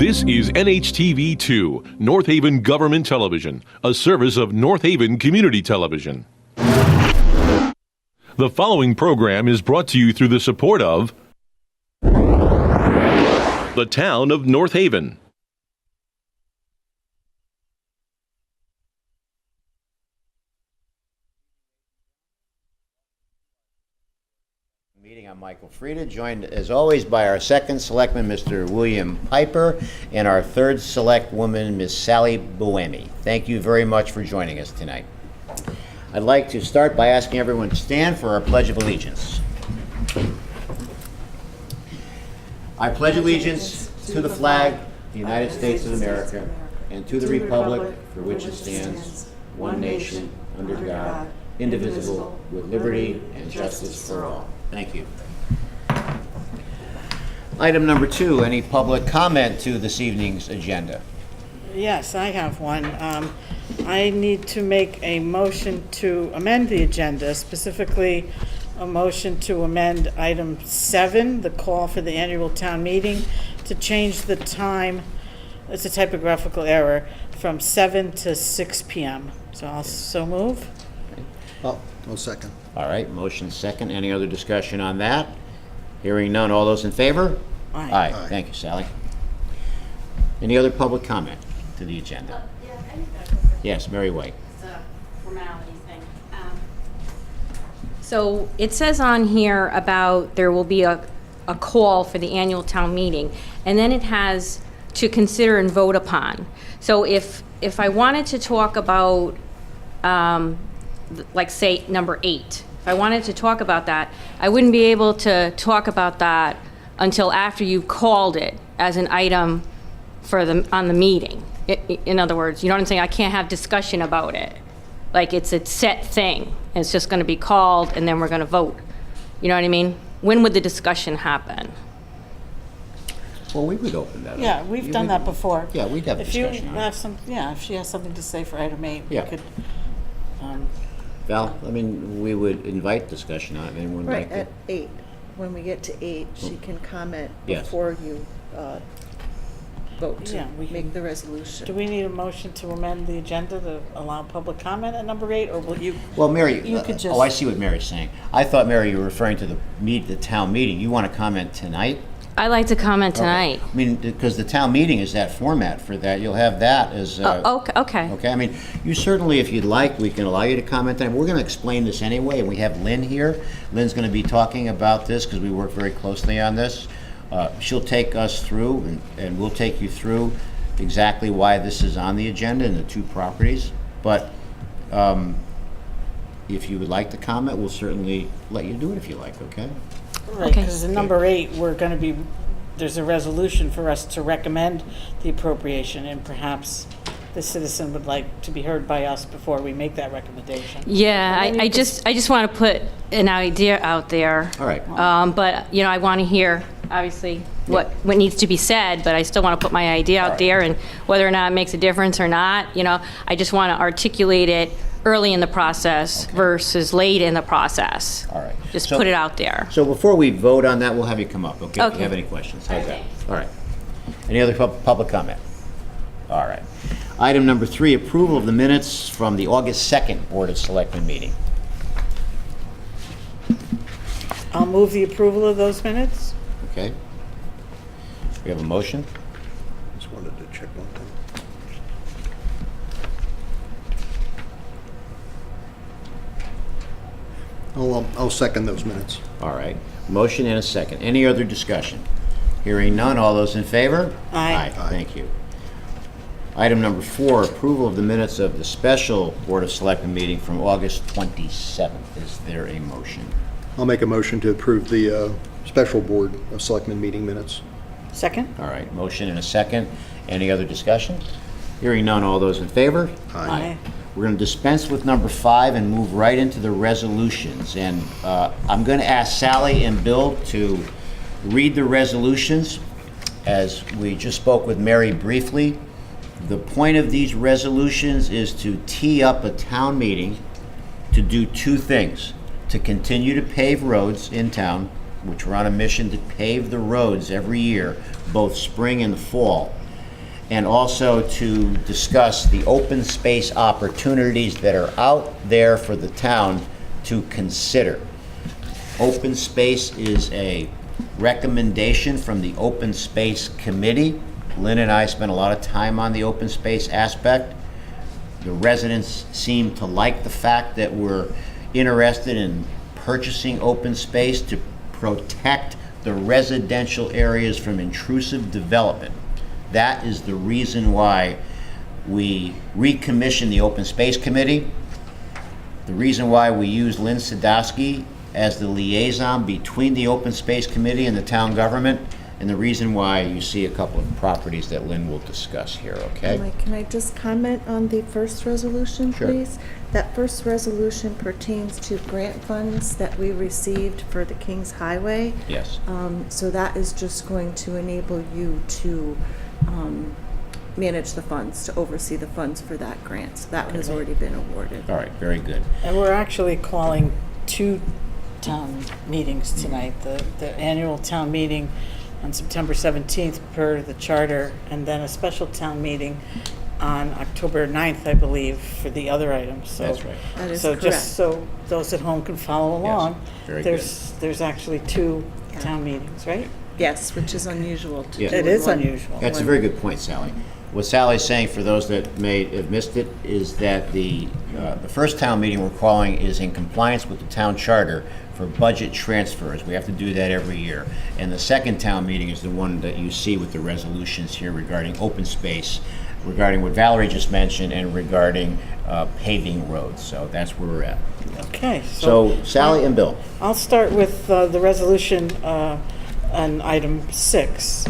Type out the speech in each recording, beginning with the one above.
This is NHTV2, North Haven Government Television, a service of North Haven Community Television. The following program is brought to you through the support of the Town of North Haven. I'm Michael Frieda, joined as always by our second selectman, Mr. William Piper, and our third select woman, Ms. Sally Buemi. Thank you very much for joining us tonight. I'd like to start by asking everyone to stand for our Pledge of Allegiance. I pledge allegiance to the flag of the United States of America and to the republic for which it stands, one nation, under God, indivisible, with liberty and justice for all. Thank you. Item number 2, any public comment to this evening's agenda? Yes, I have one. I need to make a motion to amend the agenda, specifically a motion to amend item 7, the call for the annual town meeting, to change the time, it's a typographical error, from 7 to 6 p.m. So I'll so move. I'll second. All right, motion second. Any other discussion on that? Hearing none. All those in favor? Aye. Aye. Thank you, Sally. Any other public comment to the agenda? Yes, Mary White. It's a formality thing. So it says on here about there will be a call for the annual town meeting, and then it has to consider and vote upon. So if I wanted to talk about, like say number 8, if I wanted to talk about that, I wouldn't be able to talk about that until after you've called it as an item for on the meeting. In other words, you know what I'm saying? I can't have discussion about it. Like it's a set thing. It's just going to be called and then we're going to vote. You know what I mean? When would the discussion happen? Well, we would open that up. Yeah, we've done that before. Yeah, we'd have a If you discussion on it. have some, yeah, if she has something to say for item 8, Yeah. we could. Val, I mean, we would invite discussion on it. Anyone would Right, like at to? 8. When we get to 8, she can comment Yes. before you vote to Yeah, we can- make the resolution. Do we need a motion to amend the agenda to allow public comment at number 8, or will you? Well, Mary, You could just. oh, I see what Mary's saying. I thought, Mary, you were referring to the town meeting. You want to comment tonight? I like to comment tonight. I mean, because the town meeting is that format for that. You'll have that as. Okay. Okay, I mean, you certainly, if you'd like, we can allow you to comment tonight. We're going to explain this anyway, and we have Lynn here. Lynn's going to be talking about this because we work very closely on this. She'll take us through, and we'll take you through exactly why this is on the agenda and the 2 properties. But if you would like to comment, we'll certainly let you do it if you like, okay? Right, Okay. because in number 8, we're going to be, there's a resolution for us to recommend the appropriation, and perhaps the citizen would like to be heard by us before we make that recommendation. Yeah, And then I you could- just want to put an idea out there. All right. But, you know, I want to hear, obviously, what needs to be said, but I still want to put my idea out right. there, and whether or not it makes a difference or not, you know, I just want to articulate it early in the process versus late in the process. All right. Just So- put it out there. So before we vote on that, we'll have you come up, okay? If you Okay. have any questions. How's that? All right. Any other public comment? All right. Item number 3, approval of the minutes from the August 2nd Board of Selectmen meeting. I'll move the approval of those minutes. Okay? We have a motion? Just wanted to check one thing. I'll second those minutes. All right. Motion and a second. Any other discussion? Hearing none. All those in favor? Aye. Thank you. Item number 4, approval of the minutes of the special Board of Selectmen meeting from August 27th. Is there a motion? I'll make a motion to approve the special Board of Selectmen meeting minutes. Second? All right, motion and a second. Any other discussion? Hearing none, all those in favor? Aye. We're going to dispense with number 5 and move right into the resolutions. And I'm going to ask Sally and Bill to read the resolutions. As we just spoke with Mary briefly, the point of these resolutions is to tee up a town meeting to do 2 things. To continue to pave roads in town, which we're on a mission to pave the roads every year, both spring and the fall. and also to discuss the open space opportunities that are out there for the town to consider. Open space is a recommendation from the Open Space Committee. Lynn and I spent a lot of time on the open space aspect. The residents seem to like the fact that we're interested in purchasing open space to protect the residential areas from intrusive development. That is the reason why we recommissioned the Open Space Committee, the reason why we use Lynn Sadowski as the liaison between the Open Space Committee and the town government, and the reason why you see a couple of properties that Lynn will discuss here, okay? Mike, can I just comment on the first resolution, Sure. please? That first resolution pertains to grant funds that we received for the Kings Highway. Yes. So that is just going to enable you to manage the funds, to oversee the funds for that grant. So that has already been awarded. All right, very good. And we're actually calling two town meetings tonight. The annual town meeting on September 17th per the charter, and then a special town meeting on October 9th, I believe, for the other items. So, That's right. That is so correct. just so those at home can follow along, very there's actually two town meetings, right? Yes, which is unusual to Yeah. do It in is one. unusual. That's a very good point, Sally. What Sally's saying, for those that may have missed it, is that the first town meeting we're calling is in compliance with the town charter for budget transfers. We have to do that every year. And the second town meeting is the one that you see with the resolutions here regarding open space, regarding what Valerie just mentioned, and regarding paving roads. So that's where we're at. Okay. So Sally and Bill. I'll start with the resolution on item 6.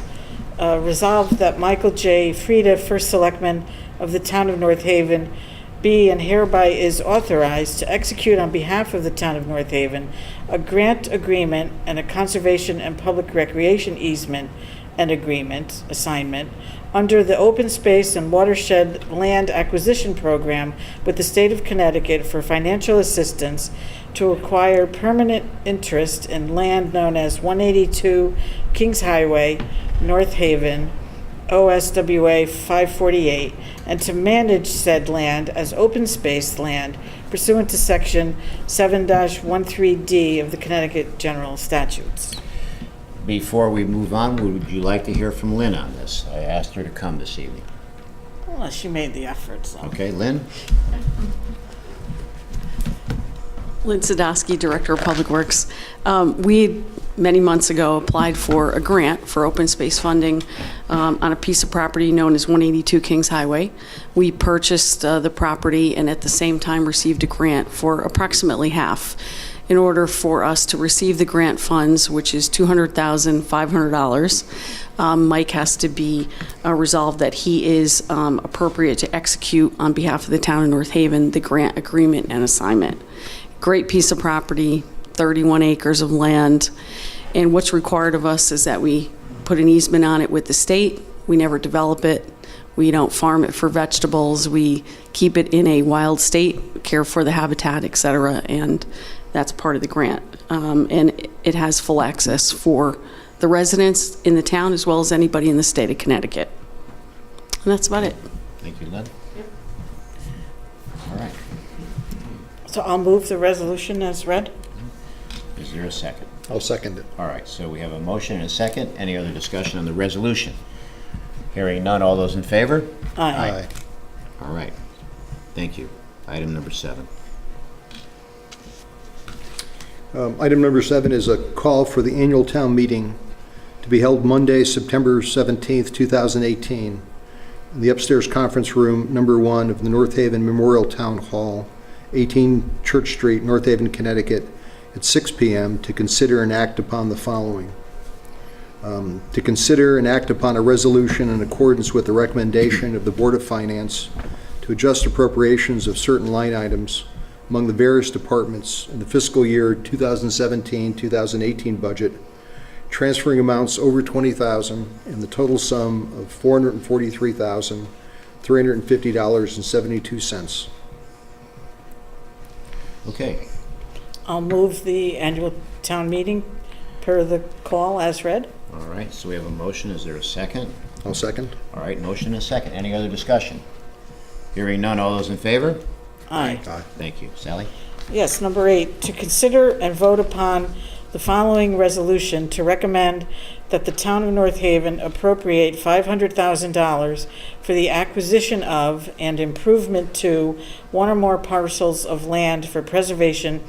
Resolved that Michael J. Frieda, First Selectman of the Town of North Haven, be and hereby is authorized to execute on behalf of the Town of North Haven a grant agreement and a conservation and public recreation easement and agreement assignment under the Open Space and Watershed Land Acquisition Program with the State of Connecticut for financial assistance to acquire permanent interest in land known as 182 Kings Highway, North Haven, OSWA 548, and to manage said land as open space land pursuant to Section 7-13D of the Connecticut General Statutes. Before we move on, would you like to hear from Lynn on this? I asked her to come this evening. Well, she made the effort, so. Okay, Lynn? Lynn Sadowski, Director of Public Works. We, many months ago, applied for a grant for open space funding on a piece of property known as 182 Kings Highway. We purchased the property and at the same time received a grant for approximately half. In order for us to receive the grant funds, which is $200,500, Mike has to be resolved that he is appropriate to execute on behalf of the town of North Haven the grant agreement and assignment. Great piece of property, 31 acres of land, and what's required of us is that we put an easement on it with the state. We never develop it. We don't farm it for vegetables. We keep it in a wild state, care for the habitat, et cetera, and that's part of the grant. And it has full access for the residents in the town as well as anybody in the state of Connecticut. And that's about it. Thank you, Lynn. All right. So I'll move the resolution as read. Is there a second? I'll second it. All right, so we have a motion and a second. Any other discussion on the resolution? Hearing none, all those in favor? Aye. All right. Thank you. Item number 7. Item number 7 is a call for the annual town meeting to be held Monday, September 17th, 2018, in the upstairs conference room, number 1 of the North Haven Memorial Town Hall, 18 Church Street, North Haven, Connecticut, at 6 p.m. to consider and act upon the following. To consider and act upon a resolution in accordance with the recommendation of the Board of Finance to adjust appropriations of certain line items among the various departments in the fiscal year 2017-2018 budget, transferring amounts over $20,000 and the total sum of $443,350.72. Okay. I'll move the annual town meeting per the call as read. All right, so we have a motion. Is there a second? I'll second. All right, motion and a second. Any other discussion? Hearing none, all those in favor? Aye. Aye. Thank you. Sally? Yes, number 8, to consider and vote upon the following resolution to recommend that the town of North Haven appropriate $500,000 for the acquisition of and improvement to one or more parcels of land for preservation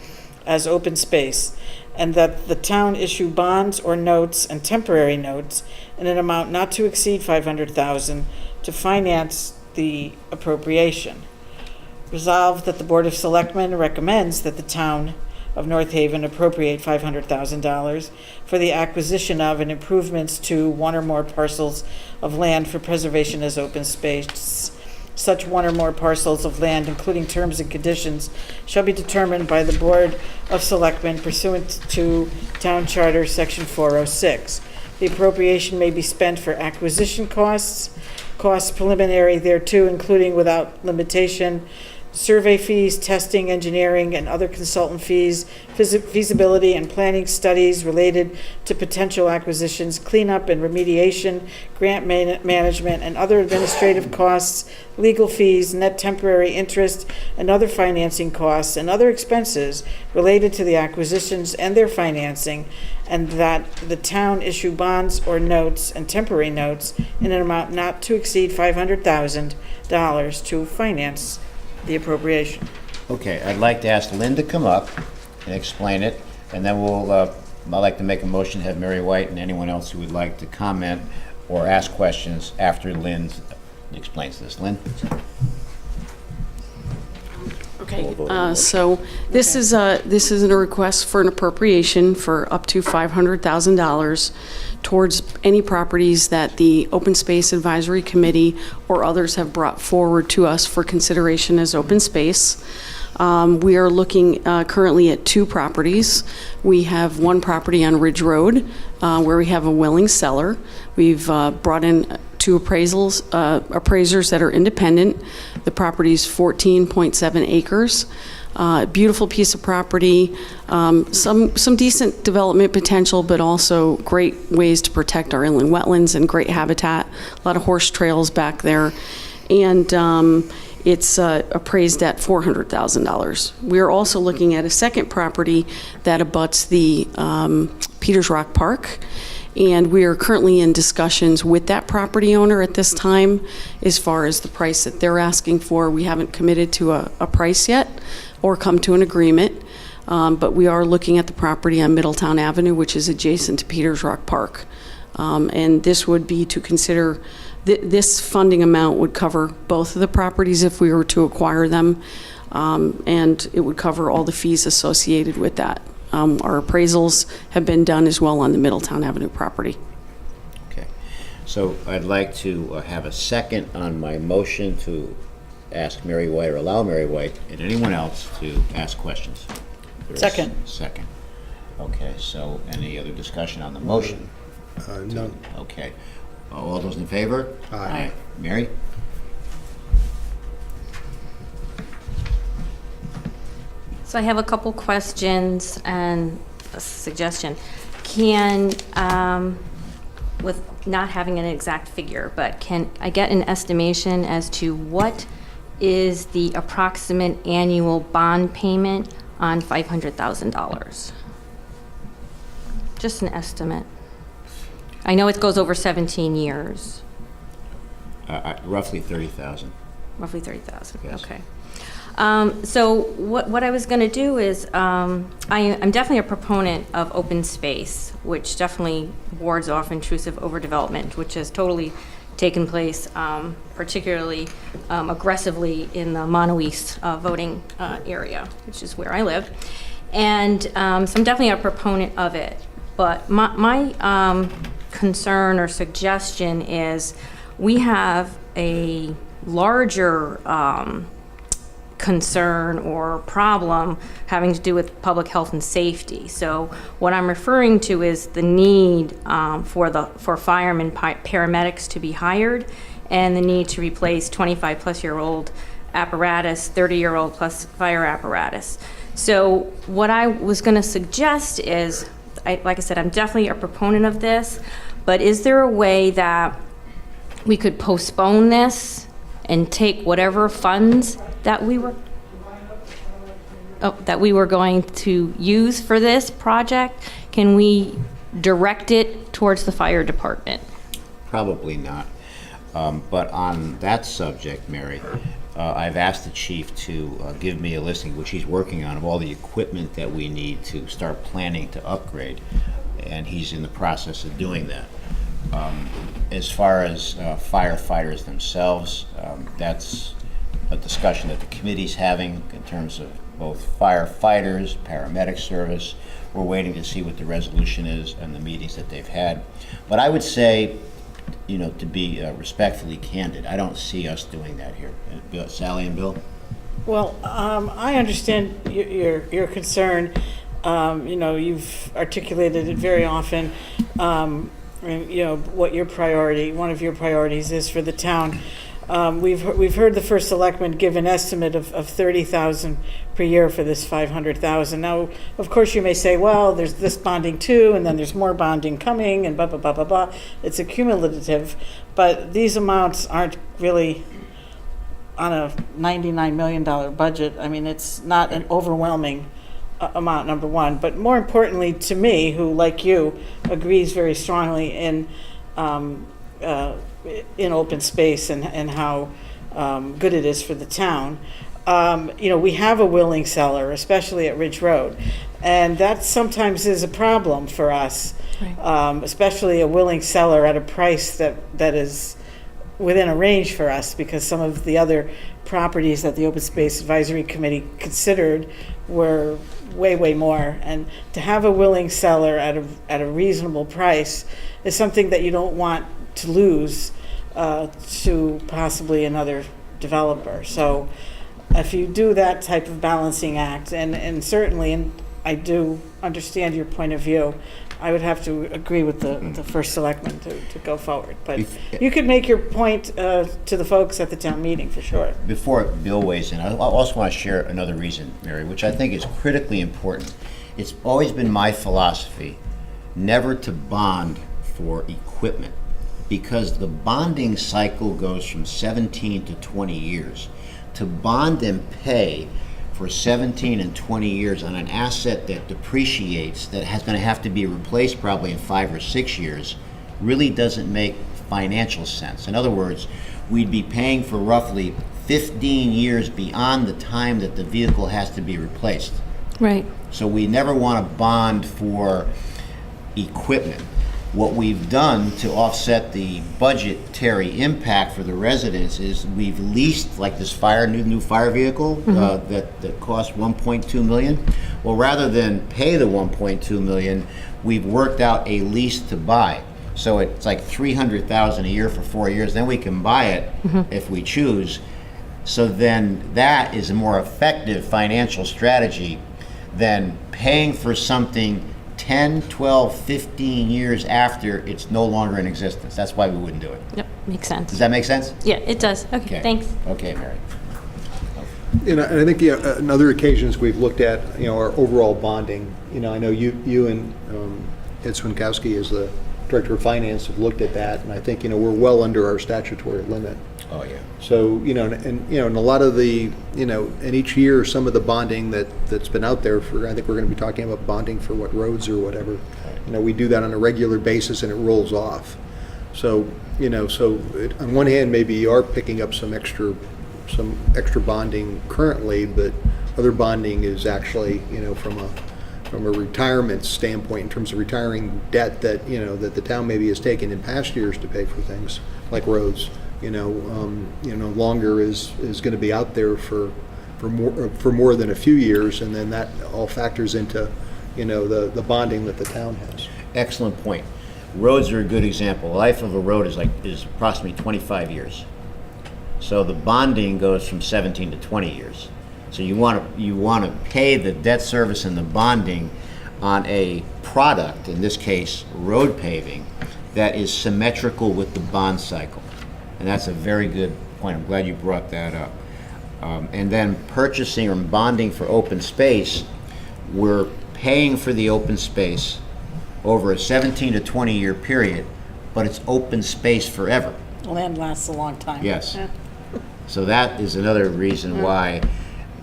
as open space, and that the town issue bonds or notes and temporary notes in an amount not to exceed $500,000 to finance the appropriation. Resolved that the Board of Selectmen recommends that the town of North Haven appropriate $500,000 for the acquisition of and improvements to one or more parcels of land for preservation as open space. Such one or more parcels of land, including terms and conditions, shall be determined by the Board of Selectmen pursuant to Town Charter, Section 406. The appropriation may be spent for acquisition costs preliminary thereto, including without limitation, survey fees, testing, engineering, and other consultant fees, feasibility and planning studies related to potential acquisitions, cleanup and remediation, grant management, and other administrative costs, legal fees, net temporary interest, and other financing costs, and other expenses related to the acquisitions and their financing, and that the town issue bonds or notes and temporary notes in an amount not to exceed $500,000 to finance the appropriation. Okay, I'd like to ask Lynn to come up and explain it, and then I'd like to make a motion to have Mary White and anyone else who would like to comment or ask questions after Lynn explains this. Lynn? Okay, so this is a request for an appropriation for up to $500,000 towards any properties that the Open Space Advisory Committee or others have brought forward to us for consideration as open space. We are looking currently at 2 properties. We have one property on Ridge Road where we have a willing seller. We've brought in 2 appraisers that are independent. The property is 14.7 acres. Beautiful piece of property, some decent development potential, but also great ways to protect our inland wetlands and great habitat. A lot of horse trails back there, and it's appraised at $400,000. We are also looking at a second property that abuts the Peters Rock Park. And we are currently in discussions with that property owner at this time as far as the price that they're asking for. We haven't committed to a price yet or come to an agreement, but we are looking at the property on Middletown Avenue, which is adjacent to Peters Rock Park. And this would be to consider, this funding amount would cover both of the properties if we were to acquire them, and it would cover all the fees associated with that. Our appraisals have been done as well on the Middletown Avenue property. Okay. So I'd like to have a second on my motion to ask Mary White or allow Mary White and anyone else to ask questions. Second. Second. Okay, so any other discussion on the motion? None. Okay. All those in favor? Aye. Mary? So I have a couple questions and a suggestion. Can, with not having an exact figure, but can I get an estimation as to what is the approximate annual bond payment on $500,000? Just an estimate. I know it goes over 17 years. Roughly 30,000. Roughly 30,000, Yes. okay. So what I was going to do is, I'm definitely a proponent of open space, which definitely wards off intrusive overdevelopment, which has totally taken place, particularly aggressively in the Mono East voting area, which is where I live. And so I'm definitely a proponent of it. But my concern or suggestion is we have a larger concern or problem having to do with public health and safety. So what I'm referring to is the need for firemen, paramedics to be hired, and the need to replace 25-plus-year-old apparatus, 30-year-old plus fire apparatus. So what I was going to suggest is, like I said, I'm definitely a proponent of this, but is there a way that we could postpone this and take whatever funds that we were going to use for this project. Can we direct it towards the fire department? Probably not. But on that subject, Mary, I've asked the chief to give me a listing, which he's working on, of all the equipment that we need to start planning to upgrade, and he's in the process of doing that. As far as firefighters themselves, that's a discussion that the committee's having in terms of both firefighters, paramedic service. We're waiting to see what the resolution is and the meetings that they've had. But I would say, to be respectfully candid, I don't see us doing that here. Sally and Bill? Well, I understand your concern. You've articulated it very often. What one of your priorities is for the town. We've heard the first selectman give an estimate of $30,000 per year for this $500,000. Now, of course, you may say, well, there's this bonding too, and then there's more bonding coming, and blah blah blah blah blah. It's accumulative, but these amounts aren't really on a $99 million budget. I mean, it's not an overwhelming amount, number one. But more importantly, to me, who like you agrees very strongly in open space and how good it is for the town. We have a willing seller, especially at Ridge Road, and that sometimes is a problem for us, right. Especially a willing seller at a price that is within a range for us, because some of the other properties that the Open Space Advisory Committee considered were way more, and to have a willing seller at a reasonable price is something that you don't want to lose to possibly another developer. So if you do that type of balancing act, and certainly, and I do understand your point of view, I would have to agree with the first selectman to go forward. But you could make your point to the folks at the town meeting for sure. Before Bill weighs in, I also want to share another reason, Mary, which I think is critically important. It's always been my philosophy never to bond for equipment, because the bonding cycle goes from 17 to 20 years. To bond and pay for 17 and 20 years on an asset that depreciates, that has going to have to be replaced probably in 5 or 6 years, really doesn't make financial sense. In other words, we'd be paying for roughly 15 years beyond the time that the vehicle has to be replaced. Right. So we never want to bond for equipment. What we've done to offset the budgetary impact for the residents is we've leased, like this new fire vehicle that cost $1.2 million. Well, rather than pay the $1.2 million, we've worked out a lease to buy. So it's like $300,000 a year for 4 years. Then we can buy it if we choose. So then that is a more effective financial strategy than paying for something 10, 12, 15 years after it's no longer in existence. That's why we wouldn't do it. Yep, makes sense. Does that make sense? Yeah, it does. Okay, thanks. Okay, Mary. And I think on other occasions we've looked at our overall bonding. I know you and Ed Swinkowski as the Director of Finance have looked at that, and I think we're well under our statutory limit. Oh yeah. So and a lot of the and each year some of the bonding that's been out there for, I think we're going to be talking about bonding for roads or whatever. We do that on a regular basis and it rolls off. So on one hand maybe you are picking up some extra bonding currently, but other bonding is actually from a retirement standpoint, in terms of retiring debt that that the town maybe has taken in past years to pay for things like roads. No longer is going to be out there for more than a few years, and then that all factors into the bonding that the town has. Excellent point. Roads are a good example. The life of a road is approximately 25 years. So the bonding goes from 17 to 20 years. So you want to pay the debt service and the bonding on a product, in this case road paving, that is symmetrical with the bond cycle. And that's a very good point. I'm glad you brought that up. And then purchasing or bonding for open space, we're paying for the open space over a 17 to 20 year period, but it's open space forever. Land lasts a long time. Yes. Yeah. So that is another reason why,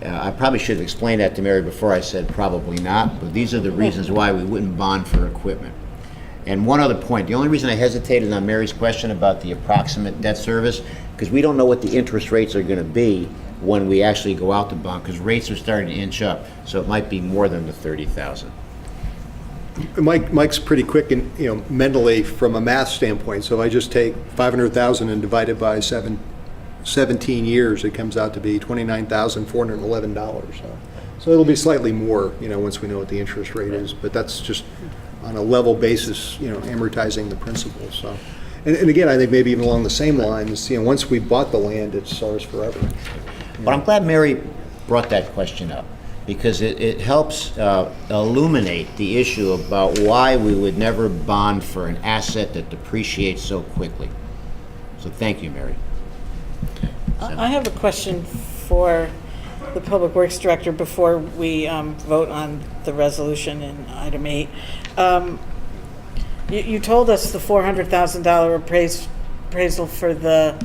I probably should have explained that to Mary before I said probably not, but these are the reasons why we wouldn't bond for equipment. And one other point, the only reason I hesitated on Mary's question about the approximate debt service, because we don't know what the interest rates are going to be when we actually go out to bond, because rates are starting to inch up, so it might be more than the 30,000. Mike's pretty quick and, mentally from a math standpoint. So if I just take 500,000 and divide it by 17 years, it comes out to be $29,411. So it'll be slightly more, once we know what the interest rate is. But that's just on a level basis, amortizing the principal. So, and again, I think maybe even along the same lines, once we bought the land, it's ours forever. But I'm glad Mary brought that question up, because it helps illuminate the issue about why we would never bond for an asset that depreciates so quickly. So thank you, Mary. I have a question for the Public Works Director before we vote on the resolution in item 8. You told us the $400,000 appraisal for the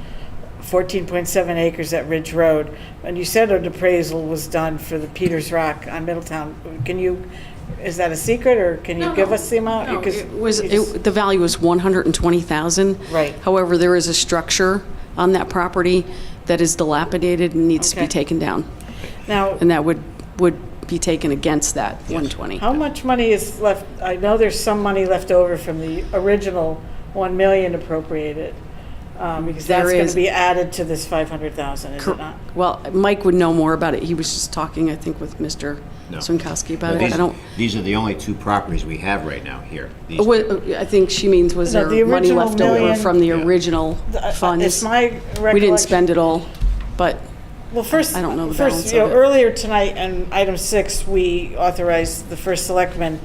14.7 acres at Ridge Road, and you said an appraisal was done for the Peters Rock on Middletown. Is that a secret, or can you give us the amount? No, Because the value was $120,000. Right. However, there is a structure on that property that is dilapidated and needs to be Okay. taken down. Now, And that would be taken against that 120. how much money is left? I know there's some money left over from the original 1 million appropriated, because There that's going is. to be added to this 500,000, is it not? Well, Mike would know more about it. He was just talking, I think, with Mr. No. Sunkowski about No, it. I don't, these are the only two properties we have right now here. These- I think she means, was No, there the money original left over million- from the Yeah. original It's funds? my recollection. We didn't spend it all, but Well, first, I don't know the balance first, of it. earlier tonight, on item 6, we authorized the first selectman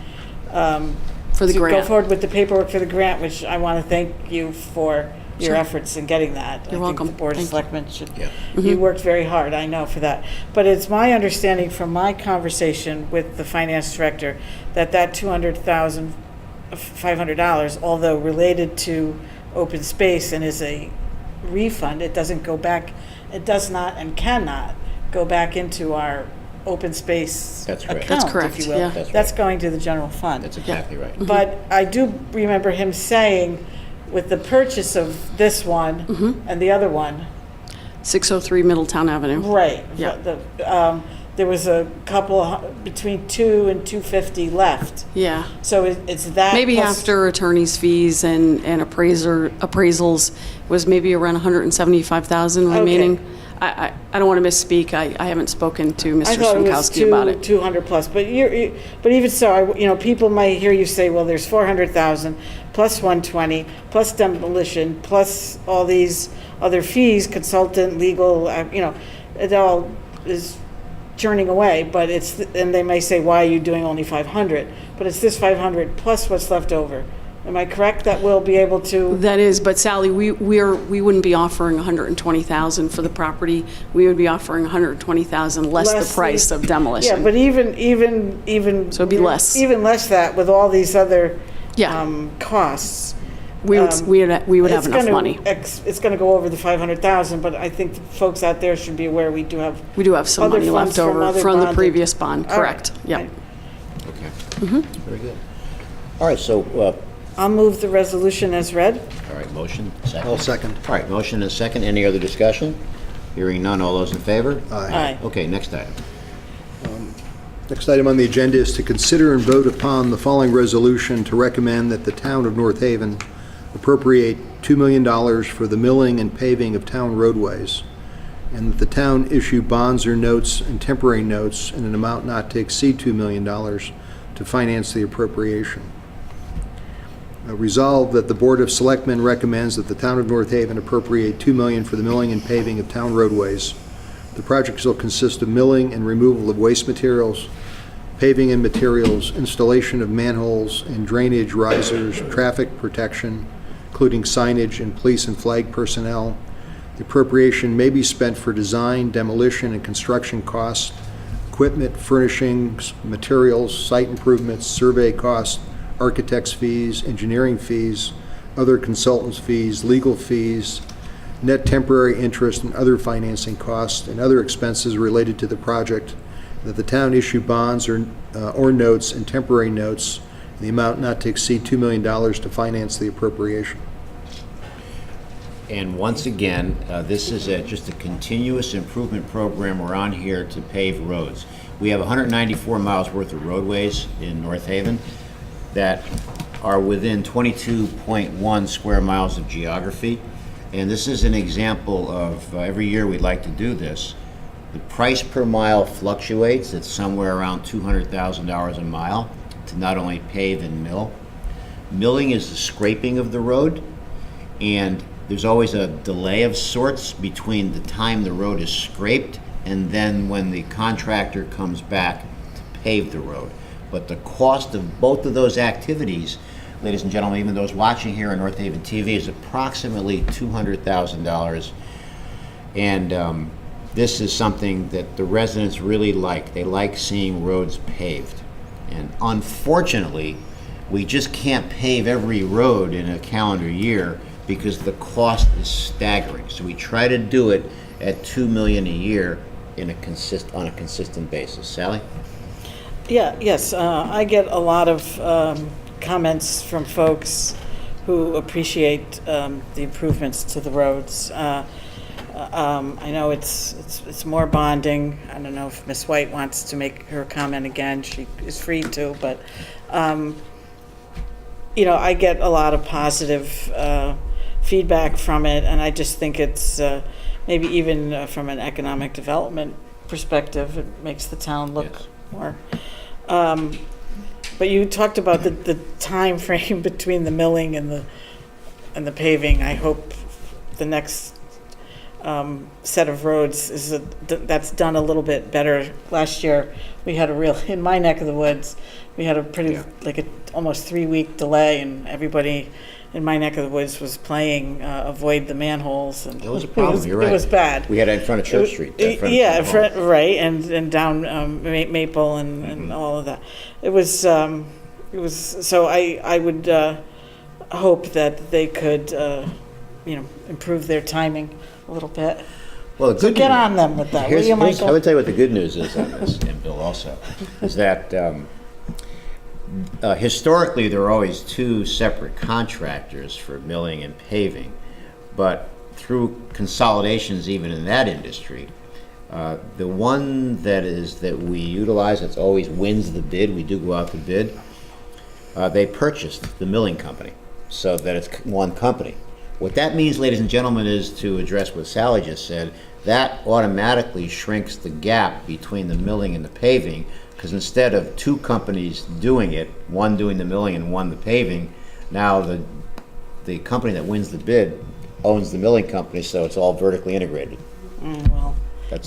for the to go grant. forward with the paperwork for the grant, which I want to thank you for your efforts in getting that. You're I welcome. think the Board of Thank you. Selectmen should, Yeah. you worked very hard, I know, for that. But it's my understanding from my conversation with the finance director that that $200,500, although related to open space and is a refund, it doesn't go back, it does not and cannot go back into our open space That's correct. account, That's correct, if you will. yeah. That's That's right. going to the general fund. That's exactly right. But I do remember him saying, with the purchase of this one and the other one, 603 Middletown Avenue. right, Yeah. there was a couple, between 2 and 250 left. Yeah. So it's that. Maybe plus- after attorney's fees and appraisals was maybe around 175,000 remaining. I don't want to misspeak. I haven't spoken to Mr. I thought it was Sunkowski about it. 200 plus, but but even so, people might hear you say, well, there's 400,000 plus 120, plus demolition, plus all these other fees, consultant, legal, it all is churning away, but and they may say, why are you doing only 500? But it's this 500 plus what's left over. Am I correct that we'll be able to? That is, but Sally, we wouldn't be offering 120,000 for the property. We would be offering 120,000 less the price of demolition. Yeah, but even. So it'd be less. Even less that with all these other Yeah. costs. We would have It's enough gonna money. It's going to go over the 500,000, but I think the folks out there should be aware we do have. We do have some other money funds left from over other from the bonding. previous bond, All right. correct? Yeah. Right. Okay. Very good. All right, so, I'll move the resolution as read. all right, motion, second. I'll second. All right, motion and second. Any other discussion? Hearing none, all those in favor? Aye. Okay, next item. Next item on the agenda is to consider and vote upon the following resolution to recommend that the town of North Haven appropriate $2 million for the milling and paving of town roadways, and that the town issue bonds or notes and temporary notes in an amount not to exceed $2 million to finance the appropriation. Resolved that the Board of Selectmen recommends that the town of North Haven appropriate $2 million for the milling and paving of town roadways. The project shall consist of milling and removal of waste materials, paving and materials, installation of manholes and drainage risers, traffic protection, including signage and police and flag personnel. The appropriation may be spent for design, demolition, and construction costs, equipment, furnishings, materials, site improvements, survey costs, architect's fees, engineering fees, other consultants' fees, legal fees, net temporary interest and other financing costs and other expenses related to the project, that the town issue bonds or notes and temporary notes in the amount not to exceed $2 million to finance the appropriation. And once again, this is just a continuous improvement program. We're on here to pave roads. We have 194 miles worth of roadways in North Haven that are within 22.1 square miles of geography. And this is an example of every year we'd like to do this. The price per mile fluctuates. It's somewhere around $200,000 a mile to not only pave and mill. Milling is the scraping of the road, and there's always a delay of sorts between the time the road is scraped and then when the contractor comes back to pave the road. But the cost of both of those activities, ladies and gentlemen, even those watching here on North Haven TV, is approximately $200,000. And this is something that the residents really like. They like seeing roads paved. And unfortunately, we just can't pave every road in a calendar year because the cost is staggering. So we try to do it at $2 million a year on a consistent basis. Sally? Yes, I get a lot of comments from folks who appreciate the improvements to the roads. I know it's more bonding. I don't know if Ms. White wants to make her comment again. She is free to, but I get a lot of positive feedback from it, and I just think it's maybe even from an economic development perspective, it makes the town look more. But you talked about the time frame between the milling and the paving. I hope the next set of roads that's done a little bit better. Last year we had in my neck of the woods, we had a pretty almost 3-week delay, and everybody in my neck of the woods was playing avoid the manholes, and It was a problem. You're right. It was bad. We had it in front of Church Street. Right, and down Maple and all of that. It was so I would hope that they could improve their timing a little bit. Well, the So good get news- on them with that, will you, I Michael? would tell you what the good news is on this, and Bill also, is that historically there are always two separate contractors for milling and paving, but through consolidations even in that industry, the one that we utilize that's always wins the bid, we do go out to bid, they purchased the milling company so that it's one company. What that means, ladies and gentlemen, is, to address what Sally just said, that automatically shrinks the gap between the milling and the paving, because instead of two companies doing it, one doing the milling and one the paving, now the company that wins the bid owns the milling company, so it's all vertically integrated. Well,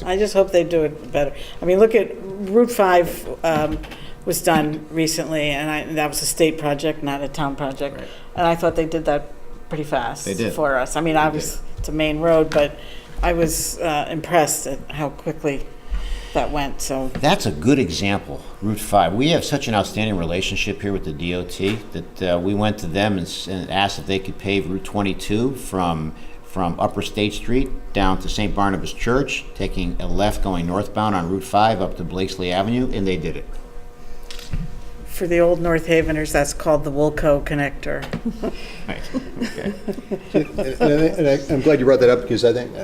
I just hope they do it better. I mean, look at Route 5 was done recently, and that was a state project, not a town project. Right. And I thought they did that pretty fast They did. for us. I mean, it's a main road, but I was impressed at how quickly that went, so. That's a good example, Route 5. We have such an outstanding relationship here with the DOT that we went to them and asked if they could pave Route 22 from Upper State Street down to St. Barnabas Church, taking a left going northbound on Route 5 up to Blakesley Avenue, and they did it. For the old North Haveners, that's called the Woolco connector. Right. Okay. I'm glad you brought that up, because I think,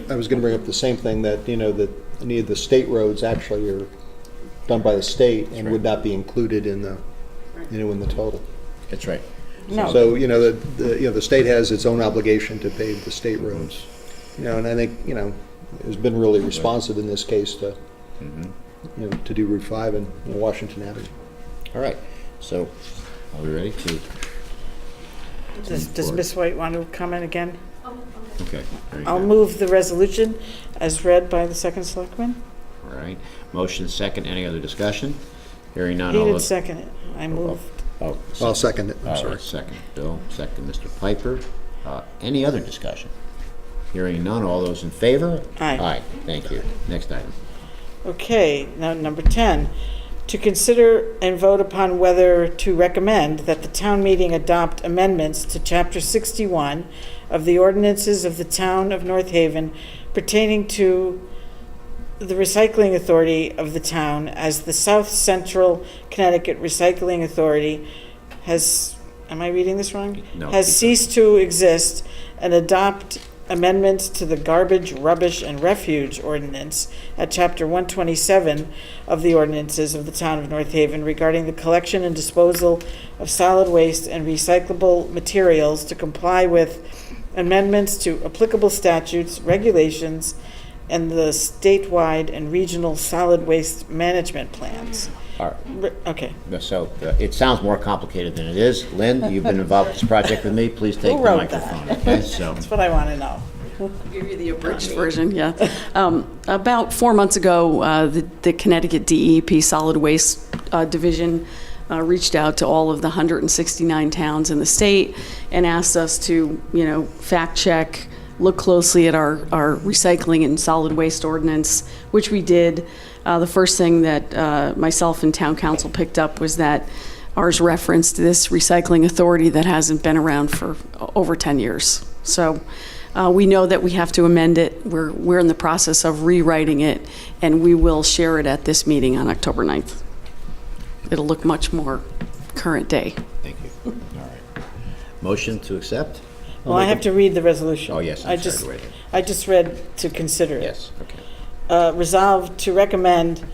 I was going to bring up the same thing, that, that any of the state roads actually are done by the state and would not be included in the, in the total. That's right. No. So, the state has its own obligation to pave the state roads. And I think, has been really responsive in this case to, to do Route 5 and Washington Avenue. All right. So, are we ready to? Does Ms. White want to comment again? Okay. Very I'll good. move the resolution as read by the second selectman. All right. Motion second. Any other discussion? Hearing none. He All did those. second it. I moved. Oh, I'll second it, All I'm right, sorry. second, Bill, second, Mr. Piper. Any other discussion? Hearing none, all those in favor? Aye. Aye, thank you. Next item. Okay, now number 10, to consider and vote upon whether to recommend that the town meeting adopt amendments to Chapter 61 of the ordinances of the town of North Haven pertaining to the recycling authority of the town as the South Central Connecticut Recycling Authority has, am I reading this wrong? No. Has ceased to exist, and adopt amendments to the garbage, rubbish, and refuge ordinance at Chapter 127 of the ordinances of the town of North Haven regarding the collection and disposal of solid waste and recyclable materials to comply with amendments to applicable statutes, regulations, and the statewide and regional solid waste management plans. All right. Okay. So it sounds more complicated than it is. Lynn, you've been involved with this project with me. Please take Who the wrote that? microphone, okay? So, That's what I want to know. Give you the abridged version, yeah. About 4 months ago, the Connecticut DEP Solid Waste Division reached out to all of the 169 towns in the state and asked us to, fact check, look closely at our recycling and solid waste ordinance, which we did. The first thing that myself and town council picked up was that ours referenced this recycling authority that hasn't been around for over 10 years. So we know that we have to amend it. We're in the process of rewriting it, and we will share it at this meeting on October 9th. It'll look much more current day. thank you. All right. Motion to accept? Well, I have to read the resolution. Oh, yes, I'm sorry to read it. I just read to consider it. Yes, okay. Resolved to recommend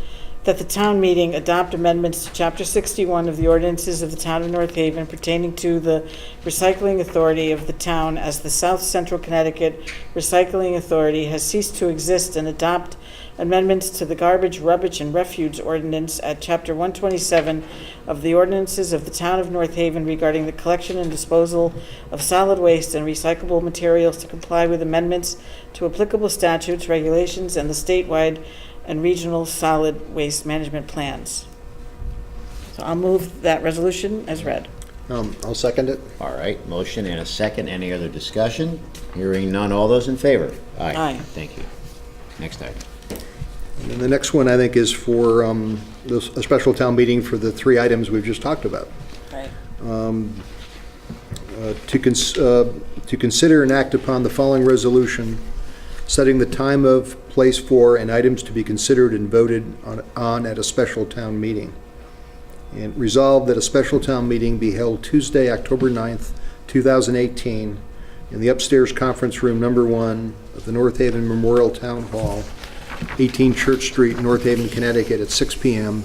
that the town meeting adopt amendments to Chapter 61 of the ordinances of the town of North Haven pertaining to the recycling authority of the town as the South Central Connecticut Recycling Authority has ceased to exist, and adopt amendments to the garbage, rubbish, and refuge ordinance at Chapter 127 of the ordinances of the town of North Haven regarding the collection and disposal of solid waste and recyclable materials to comply with amendments to applicable statutes, regulations, and the statewide and regional solid waste management plans. So I'll move that resolution as read. I'll second it. All right, motion and a second. Any other discussion? Hearing none. All those in favor? Aye. Thank you. Next item. And the next one, I think, is for a special town meeting for the three items we've just talked about. Right. To consider and act upon the following resolution, setting the time of, place for, and items to be considered and voted on at a special town meeting. And resolved that a special town meeting be held Tuesday, October 9th, 2018, in the upstairs conference room number 1 of the North Haven Memorial Town Hall, 18 Church Street, North Haven, Connecticut, at 6 p.m.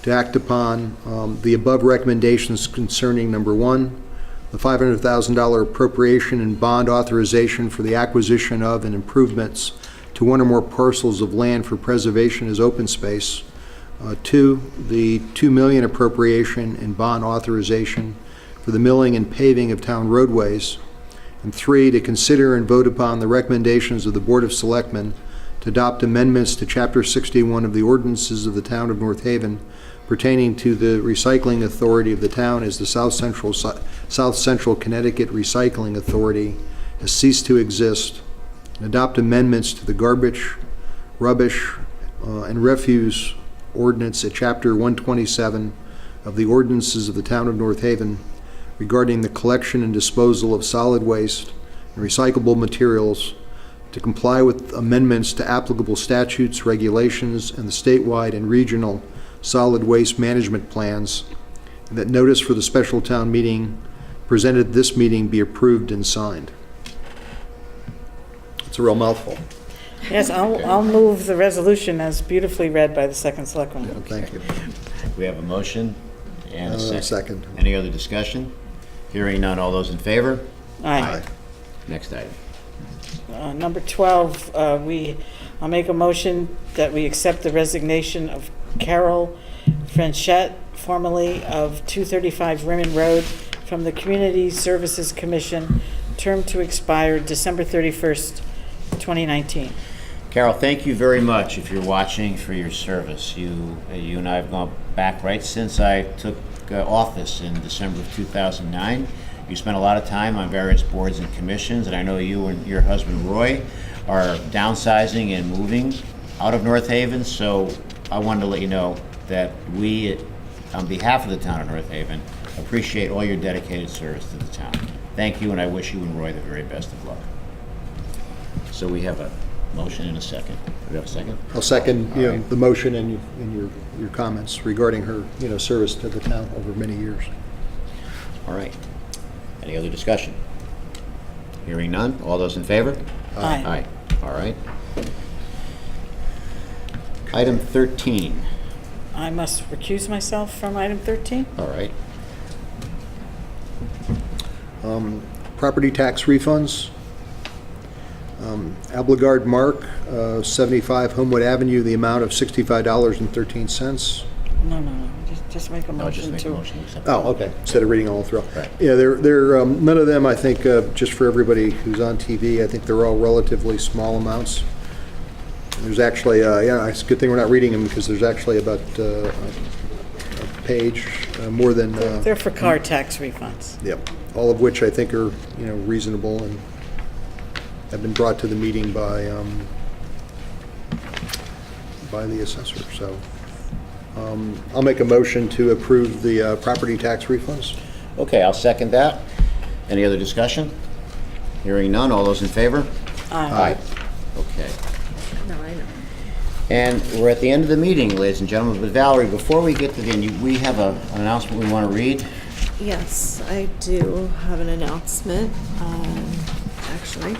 to act upon the above recommendations concerning number 1, the $500,000 appropriation and bond authorization for the acquisition of and improvements to one or more parcels of land for preservation as open space. 2, the $2 million appropriation and bond authorization for the milling and paving of town roadways. And 3, to consider and vote upon the recommendations of the Board of Selectmen to adopt amendments to Chapter 61 of the ordinances of the town of North Haven pertaining to the recycling authority of the town as the South Central Connecticut Recycling Authority has ceased to exist, and adopt amendments to the garbage, rubbish, and refuse ordinance at Chapter 127 of the ordinances of the town of North Haven regarding the collection and disposal of solid waste and recyclable materials to comply with amendments to applicable statutes, regulations, and the statewide and regional solid waste management plans, and that notice for the special town meeting presented at this meeting be approved and signed. It's a real mouthful. Yes, I'll move the resolution as beautifully read by the second selectman. Thank you. We have a motion and a second. Second. Any other discussion? Hearing none. All those in favor? Aye. Next item. Number 12, I'll make a motion that we accept the resignation of Carol Franchette, formerly of 235 Rimmon Road, from the Community Services Commission, term to expire December 31st, 2019. Carol, thank you very much, if you're watching, for your service. You and I have gone back right since I took office in December of 2009. You spent a lot of time on various boards and commissions, and I know you and your husband Roy are downsizing and moving out of North Haven, so I wanted to let you know that we, on behalf of the town of North Haven, appreciate all your dedicated service to the town. thank you, and I wish you and Roy the very best of luck. So we have a motion and a second. Do we have a second? I'll second, All right. the motion and your comments regarding her, service to the town over many years. All right. Any other discussion? Hearing none. All those in favor? Aye. Aye. All right. Item 13. I must recuse myself from item 13. All right. Property tax refunds. Abelgard Mark, 75 Homewood Avenue, the amount of $65.13. No. Just make a No, just motion make a to. motion to accept. Oh, okay, instead of reading all through. Right. Yeah, they're, none of them, I think, just for everybody who's on TV, I think they're all relatively small amounts. There's actually, it's a good thing we're not reading them, because there's actually about a page, more than, They're for car tax refunds. yep, all of which I think are, reasonable and have been brought to the meeting by the assessor, so. I'll make a motion to approve the property tax refunds. Okay, I'll second that. Any other discussion? Hearing none. All those in favor? Aye. Okay. No, I know. And we're at the end of the meeting, ladies and gentlemen. But Valerie, before we get to the end, we have an announcement we want to read. Yes, I do have an announcement, actually.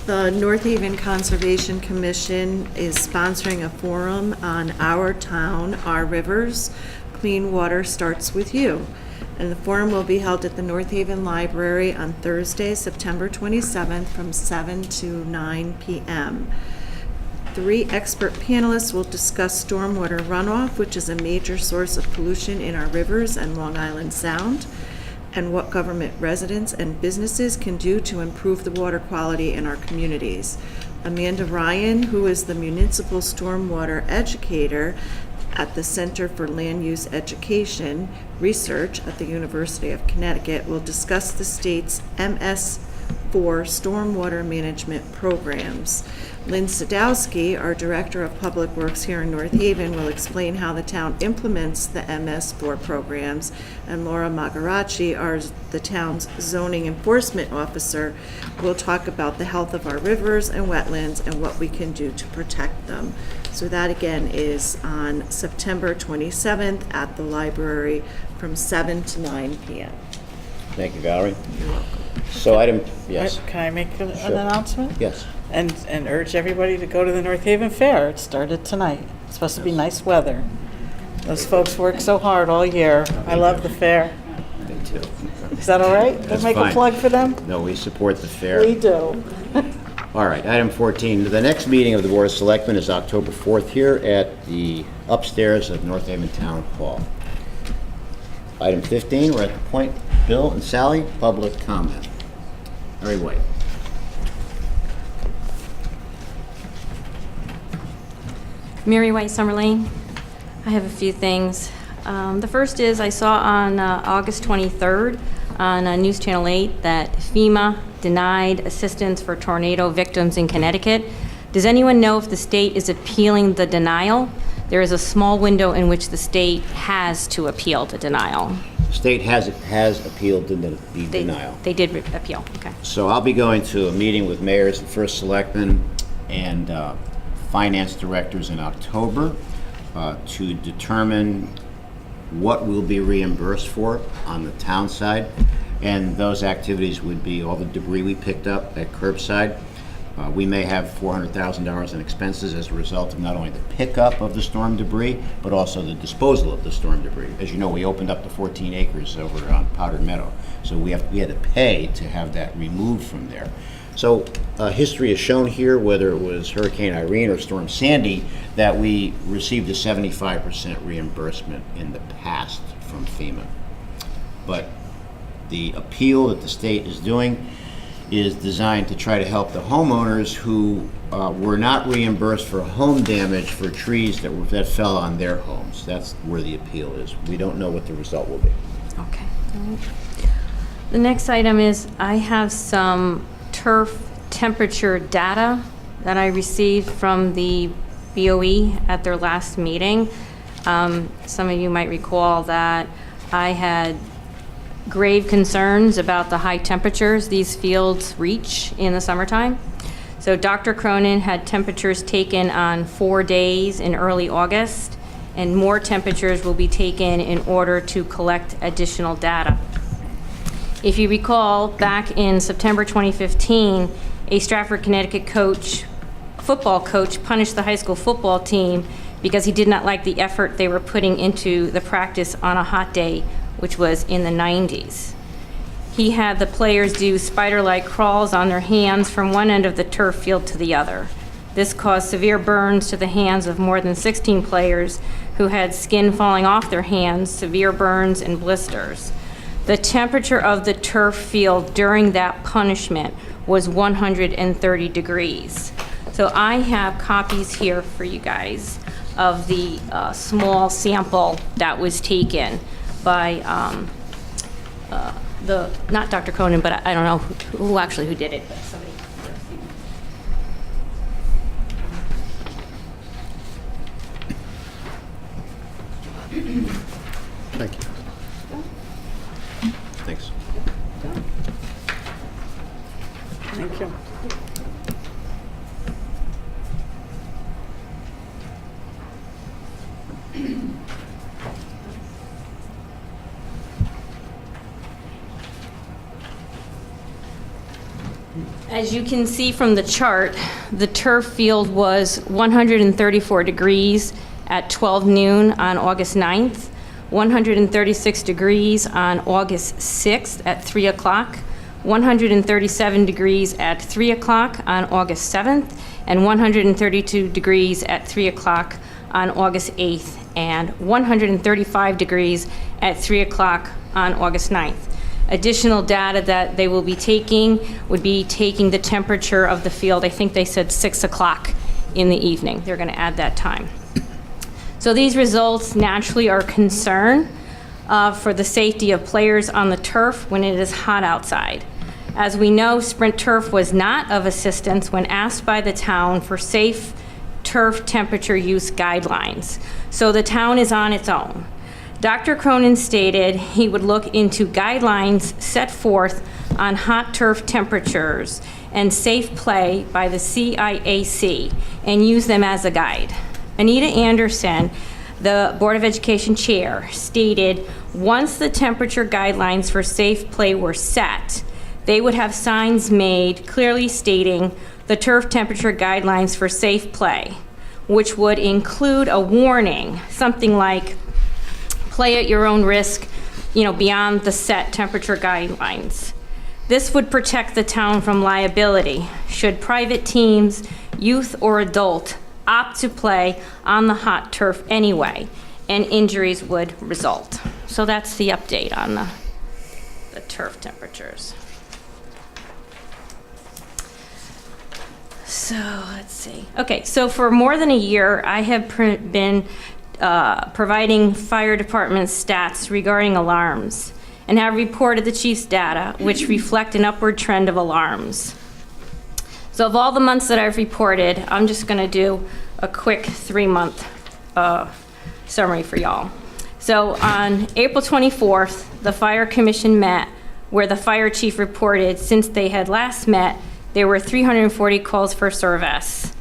The North Haven Conservation Commission is sponsoring a forum on Our Town, Our Rivers, Clean Water Starts With You. And the forum will be held at the North Haven Library on Thursday, September 27th from 7 to 9 p.m. 3 expert panelists will discuss stormwater runoff, which is a major source of pollution in our rivers and Long Island Sound, and what government residents and businesses can do to improve the water quality in our communities. Amanda Ryan, who is the municipal stormwater educator at the Center for Land Use Education Research at the University of Connecticut, will discuss the state's MS4 stormwater management programs. Lynn Sadowski, our Director of Public Works here in North Haven, will explain how the town implements the MS4 programs, and Laura Magaracci, the town's zoning enforcement officer, will talk about the health of our rivers and wetlands and what we can do to protect them. So that again is on September 27th at the library from 7 to 9 p.m. Thank you, Valerie. So yes. Can I make an Sure. announcement? Yes. And urge everybody to go to the North Haven Fair. It started tonight. It's supposed to be nice weather. Those folks work so hard all year. I love the fair. Me too. Is that all right? That's Make fine. a plug for them? No, we support the fair. We do. All right, item 14. The next meeting of the Board of Selectmen is October 4th here at the upstairs of North Haven Town Hall. Item 15, we're at the point, Bill and Sally, public comment. Mary White. Mary White, Summer Lane. I have a few things. The first is I saw on August 23rd on News Channel 8 that FEMA denied assistance for tornado victims in Connecticut. Does anyone know if the state is appealing the denial? There is a small window in which the state has to appeal the denial. State has appealed the denial. They did appeal, okay. So I'll be going to a meeting with mayors and first selectmen and finance directors in October to determine what will be reimbursed for on the town side. And those activities would be all the debris we picked up at curbside. We may have $400,000 in expenses as a result of not only the pickup of the storm debris, but also the disposal of the storm debris. As you know, we opened up the 14 acres over on Powder Meadow, so we had to pay to have that removed from there. So history has shown here, whether it was Hurricane Irene or Storm Sandy, that we received a 75% reimbursement in the past from FEMA. But the appeal that the state is doing is designed to try to help the homeowners who were not reimbursed for home damage for trees that fell on their homes. That's where the appeal is. We don't know what the result will be. Okay. All right. The next item is I have some turf temperature data that I received from the BOE at their last meeting. Some of you might recall that I had grave concerns about the high temperatures these fields reach in the summertime. So Dr. Cronin had temperatures taken on 4 days in early August, and more temperatures will be taken in order to collect additional data. If you recall, back in September 2015, a Stratford, Connecticut football coach punished the high school football team because he did not like the effort they were putting into the practice on a hot day, which was in the 90s. He had the players do spider-like crawls on their hands from one end of the turf field to the other. This caused severe burns to the hands of more than 16 players who had skin falling off their hands, severe burns, and blisters. The temperature of the turf field during that punishment was 130 degrees. So I have copies here for you guys of the small sample that was taken by not Dr. Cronin, but I don't know who did it, but somebody. Thank you. Thanks. Thank you. As you can see from the chart, the turf field was 134 degrees at 12 noon on August 9th, 136 degrees on August 6th at 3 o'clock, 137 degrees at 3 o'clock on August 7th, and 132 degrees at 3 o'clock on August 8th, and 135 degrees at 3 o'clock on August 9th. Additional data that they will be taking would be taking the temperature of the field. I think they said 6 o'clock in the evening. They're going to add that time. So these results naturally are a concern for the safety of players on the turf when it is hot outside. As we know, Sprint Turf was not of assistance when asked by the town for safe turf temperature use guidelines. So the town is on its own. Dr. Cronin stated he would look into guidelines set forth on hot turf temperatures and safe play by the CIAC and use them as a guide. Anita Anderson, the Board of Education chair, stated once the temperature guidelines for safe play were set, they would have signs made clearly stating the turf temperature guidelines for safe play, which would include a warning, something like play at your own risk, beyond the set temperature guidelines. This would protect the town from liability should private teams, youth or adult, opt to play on the hot turf anyway, and injuries would result. So that's the update on the turf temperatures. So let's see. Okay, so for more than a year, I have been providing fire department stats regarding alarms and have reported the chief's data, which reflect an upward trend of alarms. So of all the months that I've reported, I'm just going to do a quick 3-month summary for y'all. So on April 24th, the Fire Commission met, where the fire chief reported since they had last met, there were 340 calls for service.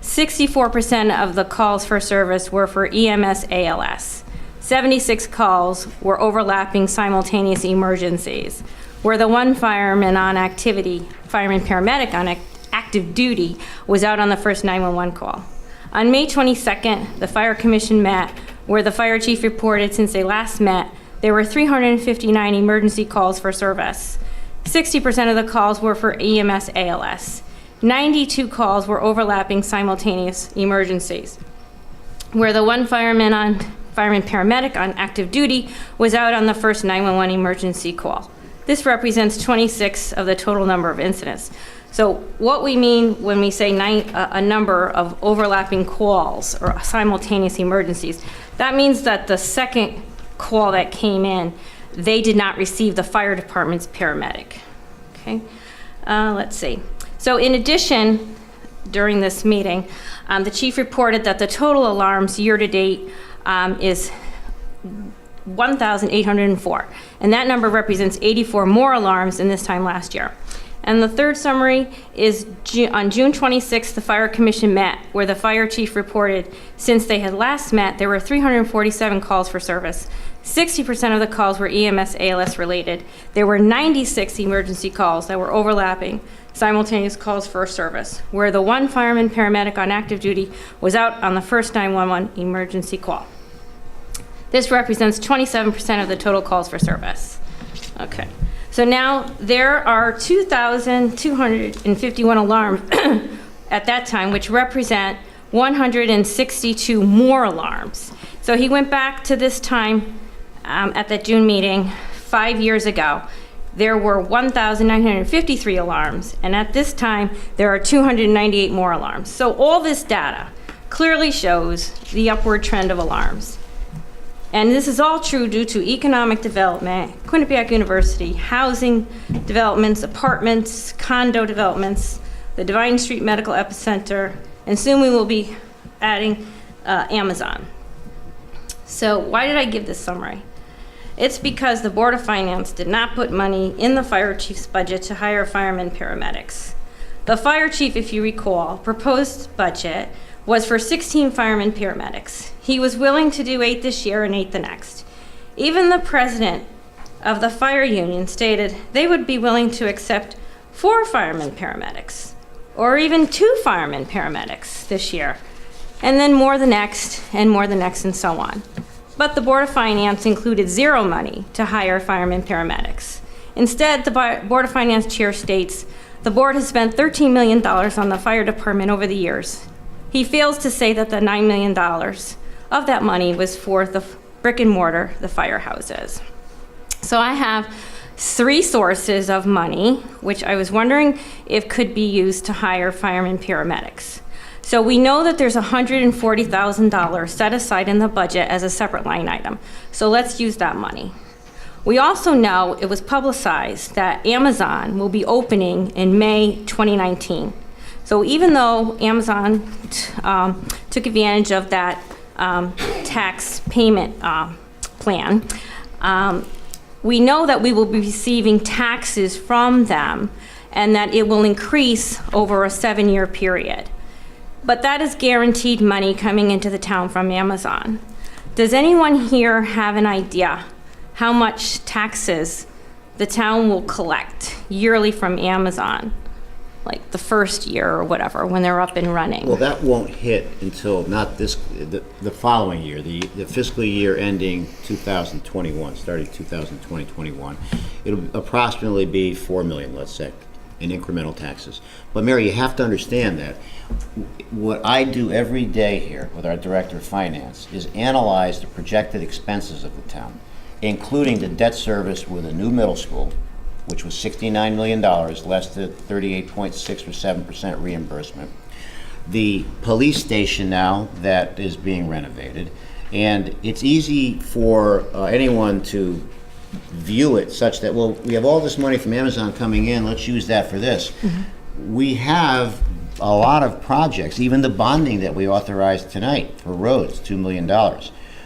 64% of the calls for service were for EMS ALS. 76 calls were overlapping simultaneous emergencies, where the one fireman on activity, fireman paramedic on active duty, was out on the first 911 call. On May 22nd, the Fire Commission met, where the fire chief reported since they last met, there were 359 emergency calls for service. 60% of the calls were for EMS ALS. 92 calls were overlapping simultaneous emergencies, where the one fireman paramedic on active duty was out on the first 911 emergency call. This represents 26 of the total number of incidents. So what we mean when we say a number of overlapping calls or simultaneous emergencies, that means that the second call that came in, they did not receive the fire department's paramedic. Okay, let's see. So in addition, during this meeting, the chief reported that the total alarms year to date is 1,804. And that number represents 84 more alarms than this time last year. And the third summary is on June 26th, the Fire Commission met, where the fire chief reported since they had last met, there were 347 calls for service. 60% of the calls were EMS ALS related. There were 96 emergency calls that were overlapping simultaneous calls for service, where the one fireman paramedic on active duty was out on the first 911 emergency call. This represents 27% of the total calls for service. Okay. So now there are 2,251 alarms at that time, which represent 162 more alarms. So he went back to this time at that June meeting 5 years ago. There were 1,953 alarms, and at this time there are 298 more alarms. So all this data clearly shows the upward trend of alarms. And this is all true due to economic development, Quinnipiac University, housing developments, apartments, condo developments, the Divine Street Medical Epicenter, and soon we will be adding Amazon. So why did I give this summary? It's because the Board of Finance did not put money in the fire chief's budget to hire firemen paramedics. The fire chief, if you recall, proposed budget was for 16 firemen paramedics. He was willing to do 8 this year and 8 the next. Even the president of the fire union stated they would be willing to accept 4 firemen paramedics, or even 2 firemen paramedics this year, and then more the next, and more the next, and so on. But the Board of Finance included 0 money to hire firemen paramedics. Instead, the Board of Finance chair states, the board has spent $13 million on the fire department over the years. He fails to say that the $9 million of that money was for the brick and mortar, the firehouses. So I have 3 sources of money, which I was wondering if could be used to hire firemen paramedics. So we know that there's $140,000 set aside in the budget as a separate line item. So let's use that money. We also know it was publicized that Amazon will be opening in May 2019. So even though Amazon took advantage of that tax payment plan, we know that we will be receiving taxes from them and that it will increase over a 7-year period. But that is guaranteed money coming into the town from Amazon. Does anyone here have an idea how much taxes the town will collect yearly from Amazon? Like the first year or whatever, when they're up and running. Well, that won't hit until not this, the following year, the fiscal year ending 2021, starting 2020-21. It'll approximately be $4 million, let's say, in incremental taxes. But Mary, you have to understand that what I do every day here with our Director of Finance is analyze the projected expenses of the town, including the debt service with a new middle school, which was $69 million, less than 38.6 or 7% reimbursement. The police station now that is being renovated, and it's easy for anyone to view it such that, well, we have all this money from Amazon coming in, let's use that for this. Mm-hmm. We have a lot of projects, even the bonding that we authorized tonight for roads, $2 million.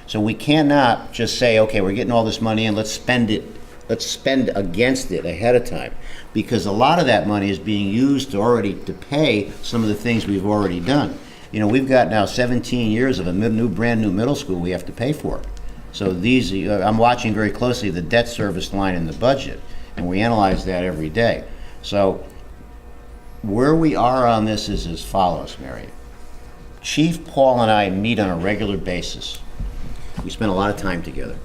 So we cannot just say, okay, we're getting all this money in, let's spend it. Let's spend against it ahead of time, because a lot of that money is being used to pay some of the things we've already done. You know, we've got now 17 years of a brand new middle school we have to pay for. So these, I'm watching very closely the debt service line in the budget, and we analyze that every day. So where we are on this is as follows, Mary. Chief Paul and I meet on a regular basis. We spend a lot of time together.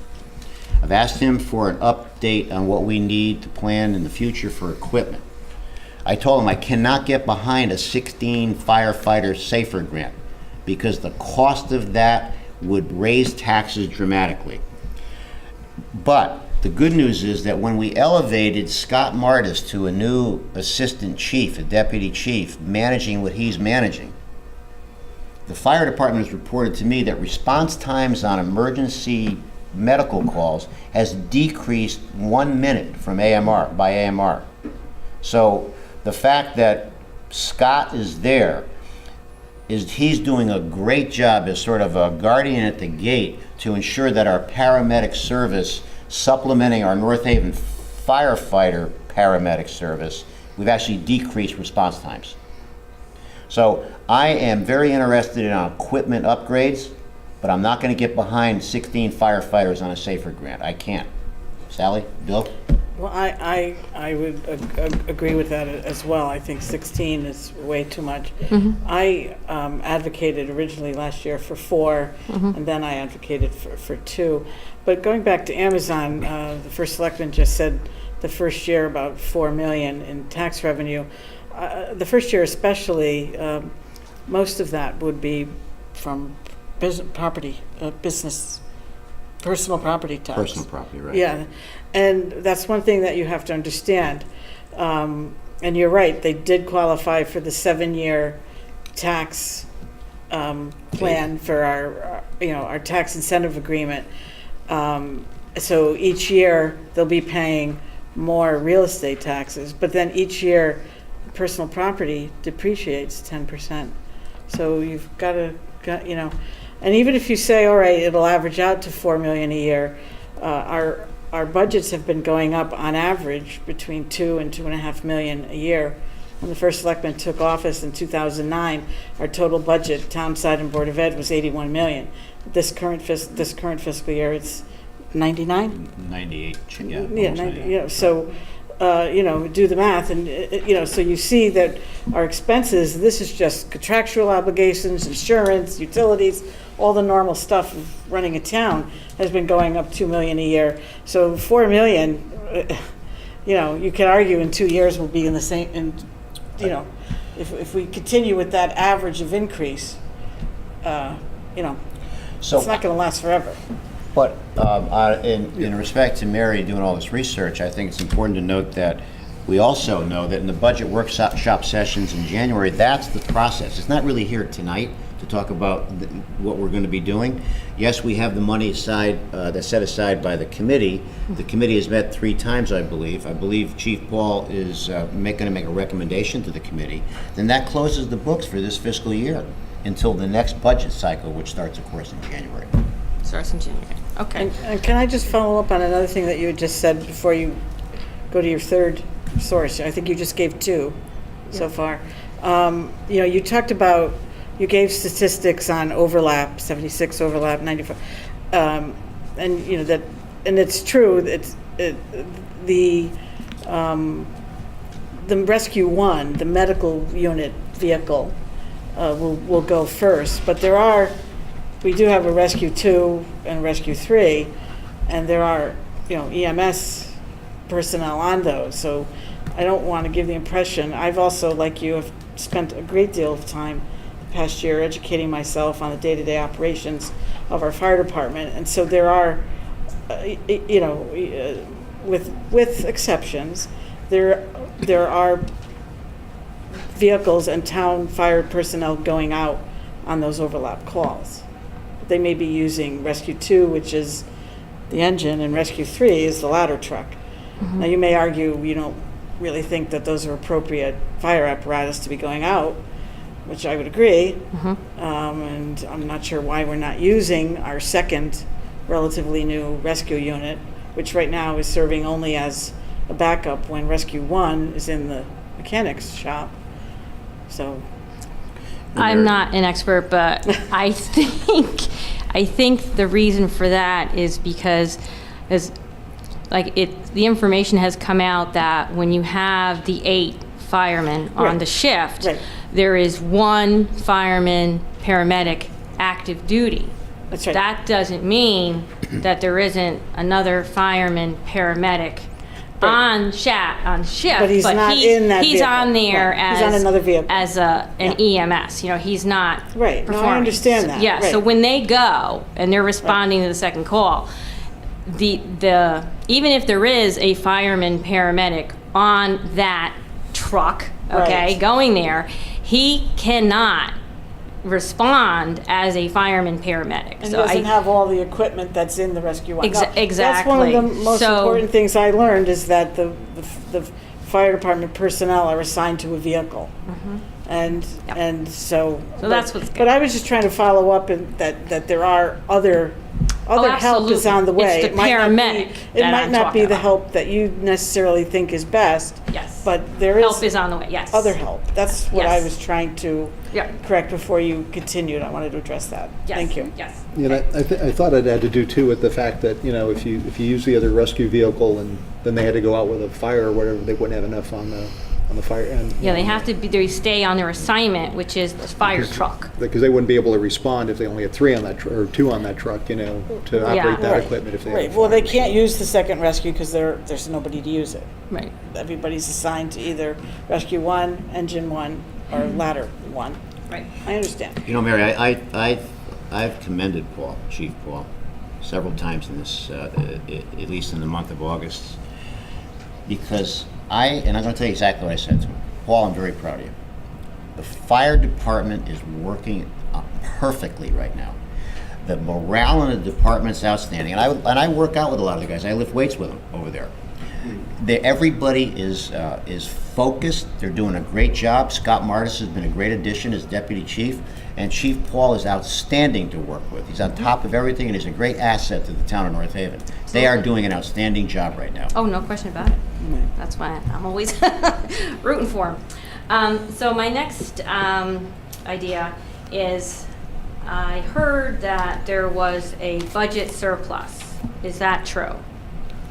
I've asked him for an update on what we need to plan in the future for equipment. I told him I cannot get behind a 16 firefighter safer grant because the cost of that would raise taxes dramatically. But the good news is that when we elevated Scott Martis to a new assistant chief, a deputy chief, managing what he's managing, the fire department has reported to me that response times on emergency medical calls has decreased 1 minute from by AMR. So the fact that Scott is there, is he's doing a great job as sort of a guardian at the gate to ensure that our paramedic service, supplementing our North Haven firefighter paramedic service, we've actually decreased response times. So I am very interested in equipment upgrades, but I'm not going to get behind 16 firefighters on a SAFER grant. I can't. Sally? Bill? Well, I would agree with that as well. I think 16 is way too much. I advocated originally last year for 4, and then I advocated for 2. But going back to Amazon, the first selectman just said the first year about $4 million in tax revenue. The first year especially, most of that would be from business personal property tax. Personal property, right. Yeah, and that's one thing that you have to understand. And you're right, they did qualify for the 7-year tax plan for our tax incentive agreement. So each year they'll be paying more real estate taxes, but then each year personal property depreciates 10%. So you've got to, and even if you say, all right, it'll average out to $4 million a year, our budgets have been going up on average between $2 and $2.5 million a year. When the first selectman took office in 2009, our total budget, town side and board of ed, was $81 million. This current fiscal year, it's 99. 98. Yeah. Yeah, 90, yeah. So, do the math, and so you see that our expenses. This is just contractual obligations, insurance, utilities, all the normal stuff of running a town has been going up $2 million a year. So $4 million, you could argue in 2 years we'll be in the same. And if we continue with that average of increase, So it's not going to last forever. But in respect to Mary doing all this research, I think it's important to note that we also know that in the budget workshop sessions in January, that's the process. It's not really here tonight to talk about what we're going to be doing. Yes, we have the money aside, that's set aside by the committee. The committee has met 3 times, I believe. I believe Chief Paul is going to make a recommendation to the committee. Then that closes the books for this fiscal year until the next budget cycle, which starts, of course, in January. Starts in January. Okay. And can I just follow up on another thing that you had just said before you go to your third source? I think you just gave 2 so far. You talked about, you gave statistics on overlap, 76 overlap, 95, and it's true. The Rescue 1, the medical unit vehicle, will go first, but we do have a Rescue 2 and Rescue 3, and there are, EMS personnel on those. So I don't want to give the impression. I've also, like you, have spent a great deal of time the past year educating myself on the day-to-day operations of our fire department. And so there are, with exceptions, there are vehicles and town fire personnel going out on those overlap calls. They may be using Rescue 2, which is the engine, and Rescue 3 is the ladder truck. Now, you may argue you don't really think that those are appropriate fire apparatus to be going out, which I would agree. And I'm not sure why we're not using our second relatively new rescue unit, which right now is serving only as a backup when Rescue 1 is in the mechanic's shop. So I'm not an expert, but I think the reason for that is because the information has come out that when you have the 8 firemen on the shift, there is 1 fireman paramedic active duty. That's right. That doesn't mean that there isn't another fireman paramedic on shift, But he's not in that he's vehicle. on there Right. as He's on another vehicle. as an EMS. He's not Right. No, I performing. understand that. Yeah. Right. So when they go and they're responding to the second call, the even if there is a fireman paramedic on that truck, okay, Right. going there, he cannot respond as a fireman paramedic. And So he doesn't have all the equipment that's in the Rescue 1. Exactly. That's one of the most So- important things I learned, is that the fire department personnel are assigned to a vehicle. And, Yep. and so. So that's what's good. But I was just trying to follow up and that there are other help is absolutely. on the way. It's the It might not paramedic be- It that might I'm not be talking the about. help that you necessarily think is best. Yes. But there is. Help is on the way, yes. Other help. That's what I Yes. was trying to Yep. correct before you continued. I wanted to address that. Yes, Thank you. Yes. You know, I thought it had to do too with the fact that, you know, if you use the other rescue vehicle and then they had to go out with a fire or whatever, they wouldn't have enough on the fire end. Yeah, they have to be, they stay on their assignment, which is the fire truck. Because they wouldn't be able to respond if they only had 3 on that, or 2 on that truck, you know, to Yeah. operate that Right. equipment if they had a Right, well, they fire. can't use the second rescue because there's nobody to use it. Right. Everybody's assigned to either Rescue 1, Engine 1, or Ladder 1. Right. I understand. You know, Mary, I've commended Paul, Chief Paul, several times in this, at least in the month of August, because and I'm going to tell you exactly what I said to him. Paul, I'm very proud of you. The fire department is working perfectly right now. The morale in the department's outstanding, and I work out with a lot of the guys. I lift weights with them over there. Everybody is focused. They're doing a great job. Scott Martis has been a great addition as deputy chief, and Chief Paul is outstanding to work with. He's on top of everything, and he's a great asset to the town of North Haven. They are doing an outstanding job right now. Oh, no question about it. That's why I'm always rooting for them. So my next idea is, I heard that there was a budget surplus. Is that true?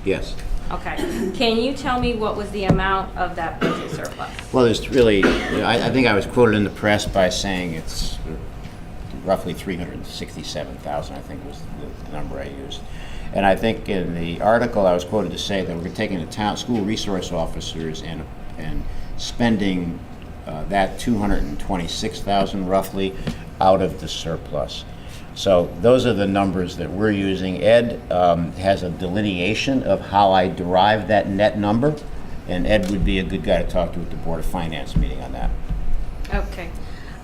Yes. Okay. Can you tell me what was the amount of that budget surplus? Well, there's really, I think I was quoted in the press by saying it's roughly 367,000, I think was the number I used. And I think in the article I was quoted to say that we're taking the town school resource officers and spending that 226,000 roughly out of the surplus. So those are the numbers that we're using. Ed has a delineation of how I derive that net number, and Ed would be a good guy to talk to at the Board of Finance meeting on that. Okay.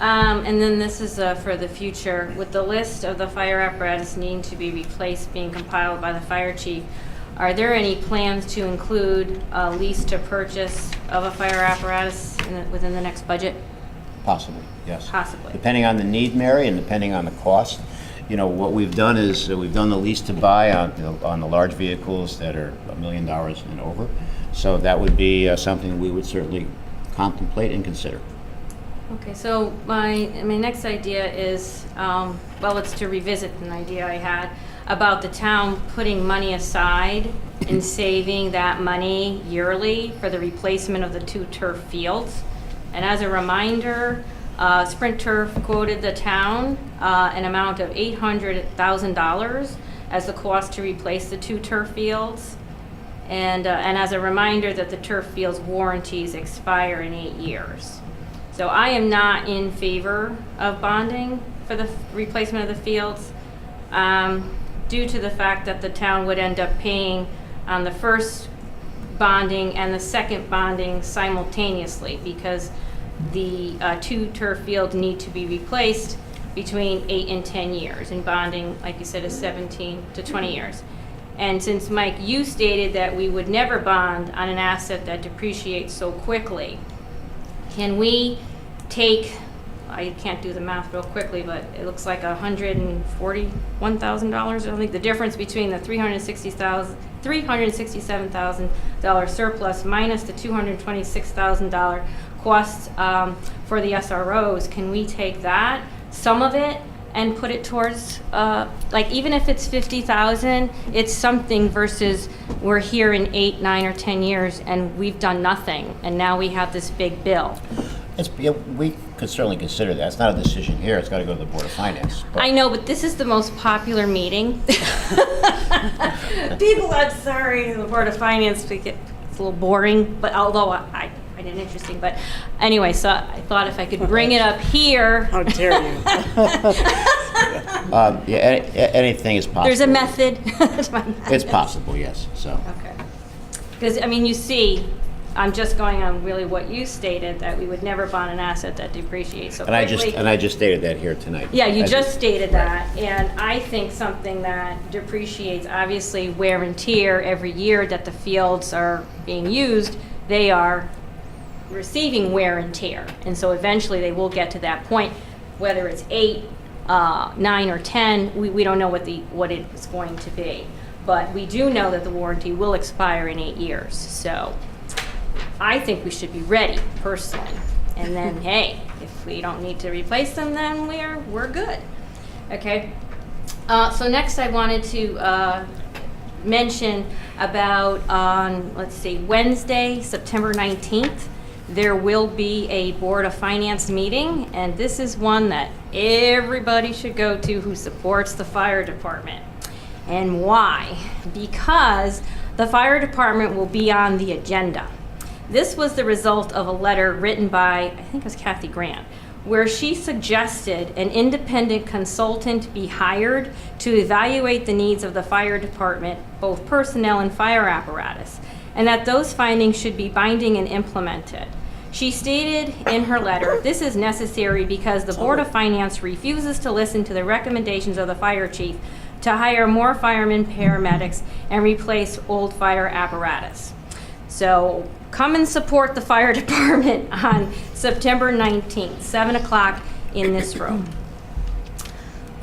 And then this is for the future. With the list of the fire apparatus needing to be replaced being compiled by the fire chief, are there any plans to include a lease to purchase of a fire apparatus within the next budget? Possibly, yes. Possibly. Depending on the need, Mary, and depending on the cost. You know, what we've done is we've done the lease to buy on the large vehicles that are $1 million and over. So that would be something we would certainly contemplate and consider. Okay, so my next idea is, well, it's to revisit an idea I had about the town putting money aside and saving that money yearly for the replacement of the 2 turf fields. And as a reminder, Sprint Turf quoted the town an amount of $800,000 as the cost to replace the 2 turf fields. And as a reminder that the turf fields warranties expire in 8 years. So I am not in favor of bonding for the replacement of the fields due to the fact that the town would end up paying on the first bonding and the second bonding simultaneously, because the 2 turf fields need to be replaced between 8 and 10 years, and bonding, like you said, is 17 to 20 years. And since, Mike, you stated that we would never bond on an asset that depreciates so quickly, can we take, I can't do the math real quickly, but it looks like $141,000. I think the difference between the $367,000 surplus minus the $226,000 costs for the SROs, can we take that, some of it, and put it towards, like, even if it's 50,000, it's something versus we're here in 8, 9, or 10 years and we've done nothing, and now we have this big bill. We could certainly consider that. It's not a decision here. It's got to go to the Board of Finance. But I know, but this is the most popular meeting. People, I'm sorry, the Board of Finance, it's a little boring, but although I find it interesting. But anyway, so I thought if I could bring it up here. How dare you? anything is possible. There's a method. to my madness. It's possible, yes. So. Okay. Because, I mean, you see, I'm just going on really what you stated, that we would never bond an asset that depreciates so quickly. And I just stated that here tonight. Yeah, you I just stated that, and I think something that depreciates, obviously wear and tear every year that the fields are being used, they are receiving wear and tear. And so eventually they will get to that point, whether it's 8, 9, or 10, we don't know what it's going to be. But we do know that the warranty will expire in 8 years. So I think we should be ready, personally. And then, hey, if we don't need to replace them, then we're good. Okay? So next I wanted to mention about on, Wednesday, September 19th, there will be a Board of Finance meeting, and this is one that everybody should go to who supports the fire department. And why? Because the fire department will be on the agenda. This was the result of a letter written by, I think it was Kathy Grant, where she suggested an independent consultant be hired to evaluate the needs of the fire department, both personnel and fire apparatus, and that those findings should be binding and implemented. She stated in her letter, this is necessary because the Board of Finance refuses to listen to the recommendations of the fire chief to hire more firemen, paramedics, and replace old fire apparatus. So come and support the fire department on September 19th, 7 o'clock in this room.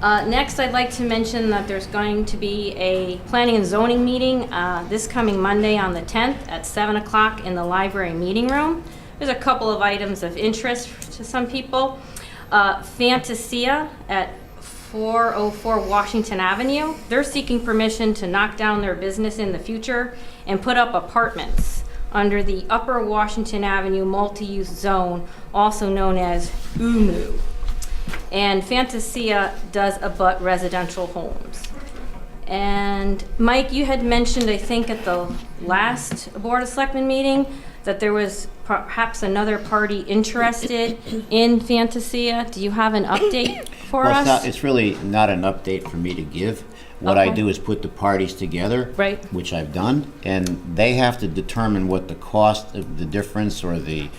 Next, I'd like to mention that there's going to be a planning and zoning meeting this coming Monday on the 10th at 7 o'clock in the library meeting room. There's a couple of items of interest to some people. Fantasia at 404 Washington Avenue. They're seeking permission to knock down their business in the future and put up apartments under the Upper Washington Avenue multi-use zone, also known as UMU. And Fantasia does abut residential homes. And Mike, you had mentioned, I think at the last Board of Selectmen meeting, that there was perhaps another party interested in Fantasia. Do you have an update for us? It's really not an update for me to give. What I do is put the parties together, Right. which I've done, and they have to determine what the cost, the difference, or the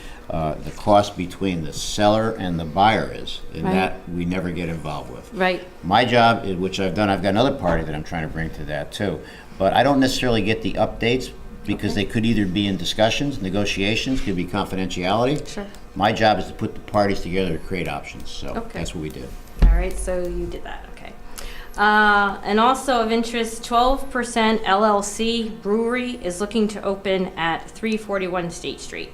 cost between the seller and the buyer is, and Right. that we never get involved with. Right. My job, which I've done, I've got another party that I'm trying to bring to that too, but I don't necessarily get the updates because they could either be in discussions, negotiations, could be confidentiality. Sure. My job is to put the parties together to create options, so Okay. that's what we did. All right, so you did that, okay. And also of interest, 12% LLC Brewery is looking to open at 341 State Street.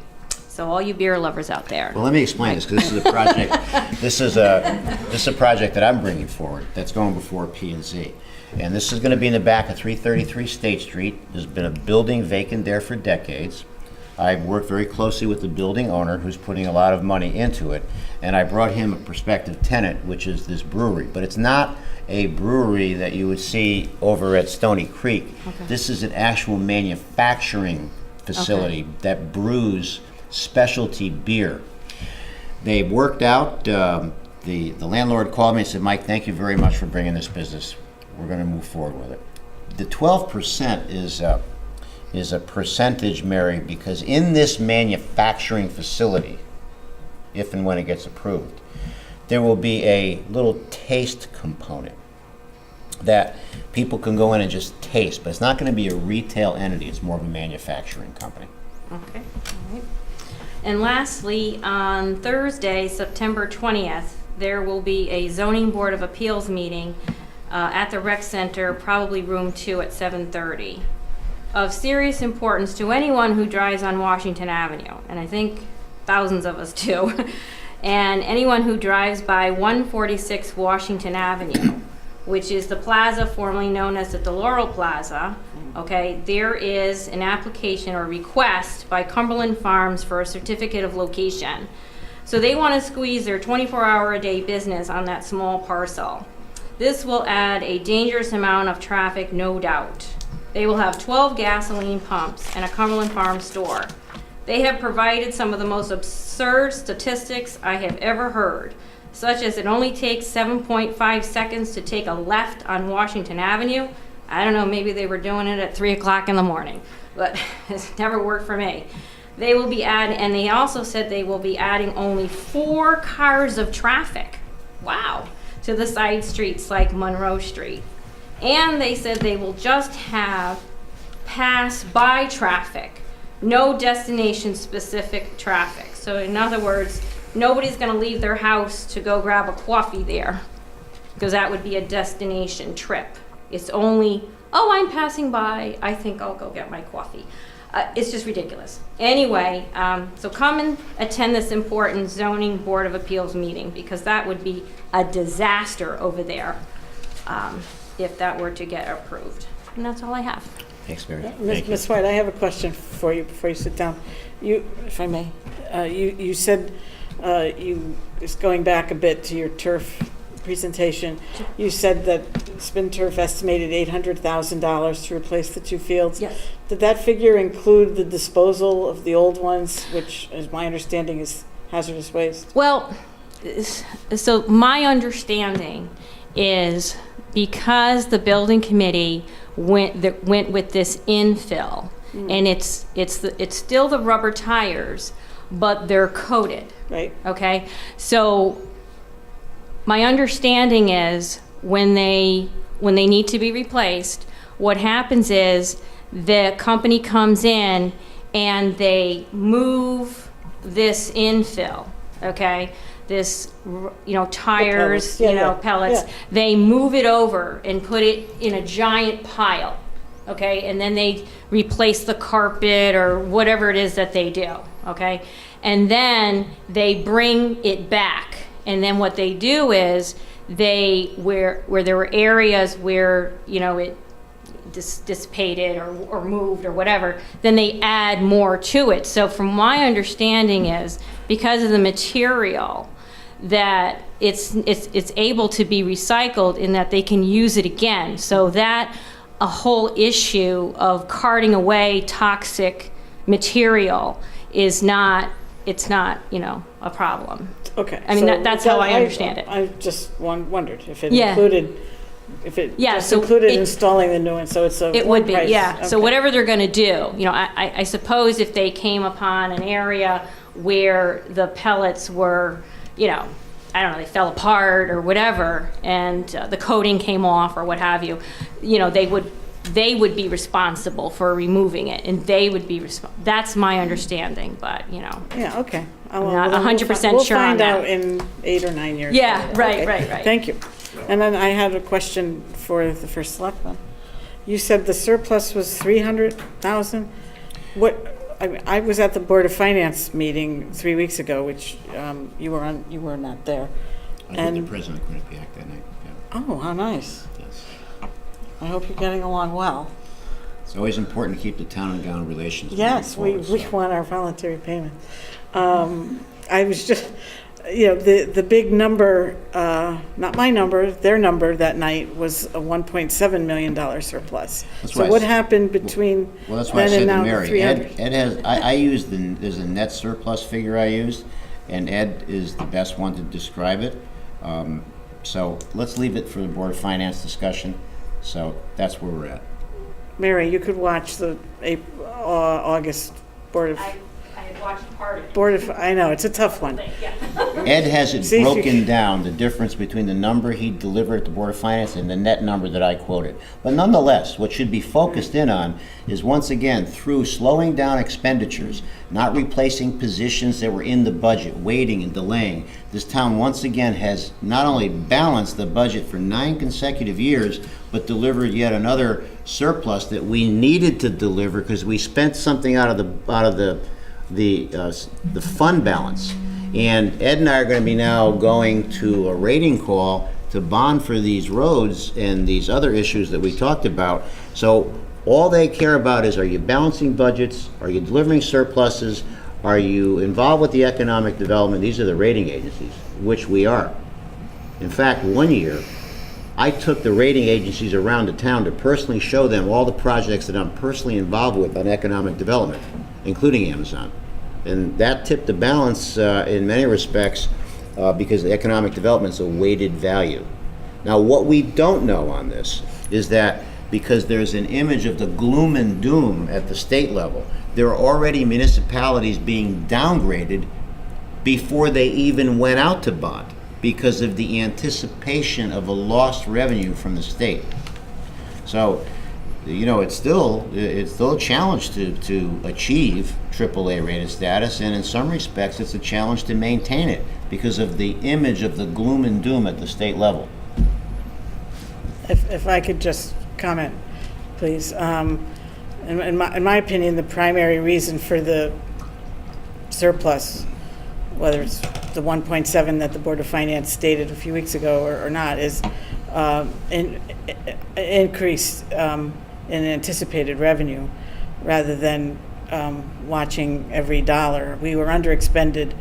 So all you beer lovers out there. Well, let me explain this, because this is a project, this is a project that I'm bringing forward, that's going before P&Z. And this is gonna be in the back of 333 State Street. There's been a building vacant there for decades. I've worked very closely with the building owner, who's putting a lot of money into it, and I brought him a prospective tenant, which is this brewery. But it's not a brewery that you would see over at Stony Creek. Okay. This is an actual manufacturing facility that brews specialty beer. They worked out, the landlord called me and said, Mike, thank you very much for bringing this business. We're going to move forward with it. The 12% is a percentage, Mary, because in this manufacturing facility, if and when it gets approved, there will be a little taste component that people can go in and just taste, but it's not going to be a retail entity. It's more of a manufacturing company. Okay, all right. And lastly, on Thursday, September 20th, there will be a zoning board of appeals meeting at the rec center, probably room 2 at 7:30. Of serious importance to anyone who drives on Washington Avenue, and I think thousands of us do, and anyone who drives by 146 Washington Avenue, which is the plaza formerly known as the DeLaurel Plaza. Okay, there is an application or request by Cumberland Farms for a certificate of location. So they want to squeeze their 24-hour-a-day business on that small parcel. This will add a dangerous amount of traffic, no doubt. They will have 12 gasoline pumps and a Cumberland Farms store. They have provided some of the most absurd statistics I have ever heard, such as it only takes 7.5 seconds to take a left on Washington Avenue. I don't know, maybe they were doing it at 3 o'clock in the morning, but it's never worked for me. They will be adding, and they also said they will be adding only 4 cars of traffic. Wow. To the side streets like Monroe Street. And they said they will just have pass-by traffic no destination-specific traffic. So in other words, nobody's gonna leave their house to go grab a coffee there, because that would be a destination trip. It's only, oh, I'm passing by, I think I'll go get my coffee. It's just ridiculous. Anyway, so come and attend this important zoning board of appeals meeting, because that would be a disaster over there if that were to get approved. And that's all I have. Thanks, Mary. Ms. White, I have a question for you before you sit down. You, if I may, you said, just going back a bit to your turf presentation, you said that Spin Turf estimated $800,000 to replace the two fields. Yes. Did that figure include the disposal of the old ones, which, as my understanding, is hazardous waste? Well, so my understanding is because the building committee went with this infill, and it's still the rubber tires, but they're coated. Right. Okay, so my understanding is when they need to be replaced, what happens is the company comes in and they move this infill, okay? This, tires, pellets. Yeah. pellets. Yeah. They move it over and put it in a giant pile, okay? And then they replace the carpet or whatever it is that they do, okay? And then they bring it back. And then what they do is where there were areas where, it dissipated or moved or whatever, then they add more to it. So from my understanding is because of the material that it's able to be recycled in that they can use it again. So that a whole issue of carting away toxic material is not, a problem. Okay. I mean, that's how I understand it. I just wondered if it Yeah. included, if it Yeah, just so included it- installing the new one, so it's a It one would be, price. yeah. So Okay. whatever they're gonna do, I suppose if they came upon an area where the pellets were, I don't know, they fell apart or whatever, and the coating came off or what have you, they would be responsible for removing it, and they would be that's my understanding, but, Yeah, okay. I'm not 100% sure on that. We'll find out in 8 or 9 years. Yeah, right, Okay. right. Thank you. And then I had a question for the first selectman. You said the surplus was 300,000? I was at the Board of Finance meeting 3 weeks ago, which you were not there. I think the president couldn't be act that night. Yeah. Oh, how nice. Yes. I hope you're getting along well. It's always important to keep the town and gown relations. Yes, we moving forward, so. want our voluntary payment. I was just, the big number, not my number, their number that night was a $1.7 million surplus. That's So why I what s- happened between Well, that's why I then said and to now Mary, 300? Ed has, I used there's a net surplus figure I used, and Ed is the best one to describe it. So let's leave it for the Board of Finance discussion. So that's where we're at. Mary, you could watch the August Board of, I had watched part of it. I know, it's a tough one. Ed has it See if you broken can- down, the difference between the number he delivered at the Board of Finance and the net number that I quoted. But nonetheless, what should be focused in on is, once again, through slowing down expenditures, not replacing positions that were in the budget, waiting and delaying, this town once again has not only balanced the budget for 9 consecutive years, but delivered yet another surplus that we needed to deliver because we spent something out of the fund balance. And Ed and I are going to be now going to a rating call to bond for these roads and these other issues that we talked about. So all they care about is, are you balancing budgets? Are you delivering surpluses? Are you involved with the economic development? These are the rating agencies, which we are. In fact, one year, I took the rating agencies around the town to personally show them all the projects that I'm personally involved with on economic development, including Amazon. And that tipped the balance in many respects because the economic development is a weighted value. Now, what we don't know on this is that because there's an image of the gloom and doom at the state level, there are already municipalities being downgraded before they even went out to bond because of the anticipation of a lost revenue from the state. So it's still a challenge to achieve AAA rated status, and in some respects, it's a challenge to maintain it because of the image of the gloom and doom at the state level. If I could just comment, please. In my opinion, the primary reason for the surplus, whether it's the 1.7 that the Board of Finance stated a few weeks ago or not, is increase in anticipated revenue rather than watching every dollar. We were underexpended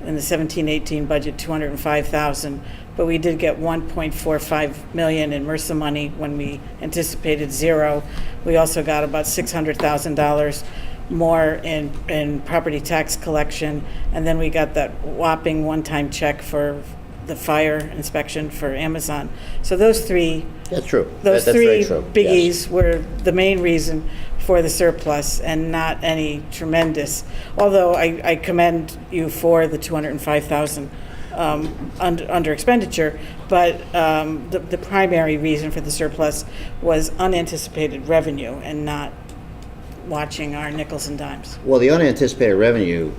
in the 17-18 budget, $205,000, but we did get $1.45 million in MRSA money when we anticipated zero. We also got about $600,000 more in property tax collection, and then we got that whopping one-time check for the fire inspection for Amazon. So those three That's true. those That's three very true. biggies Yes. were the main reason for the surplus, and not any tremendous, although I commend you for the $205,000 under expenditure, but the primary reason for the surplus was unanticipated revenue and not watching our nickels and dimes. Well, the unanticipated revenue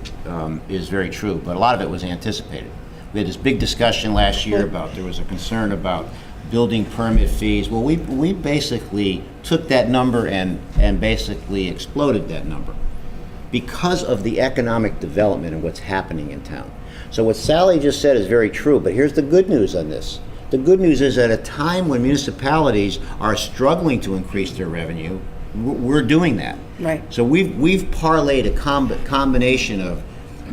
is very true, but a lot of it was anticipated. We had this big discussion last year about, there was a concern about building permit fees. Well, we basically took that number and basically exploded that number because of the economic development and what's happening in town. So what Sally just said is very true, but here's the good news on this. The good news is at a time when municipalities are struggling to increase their revenue, we're doing that. Right. So we've parlayed a combination of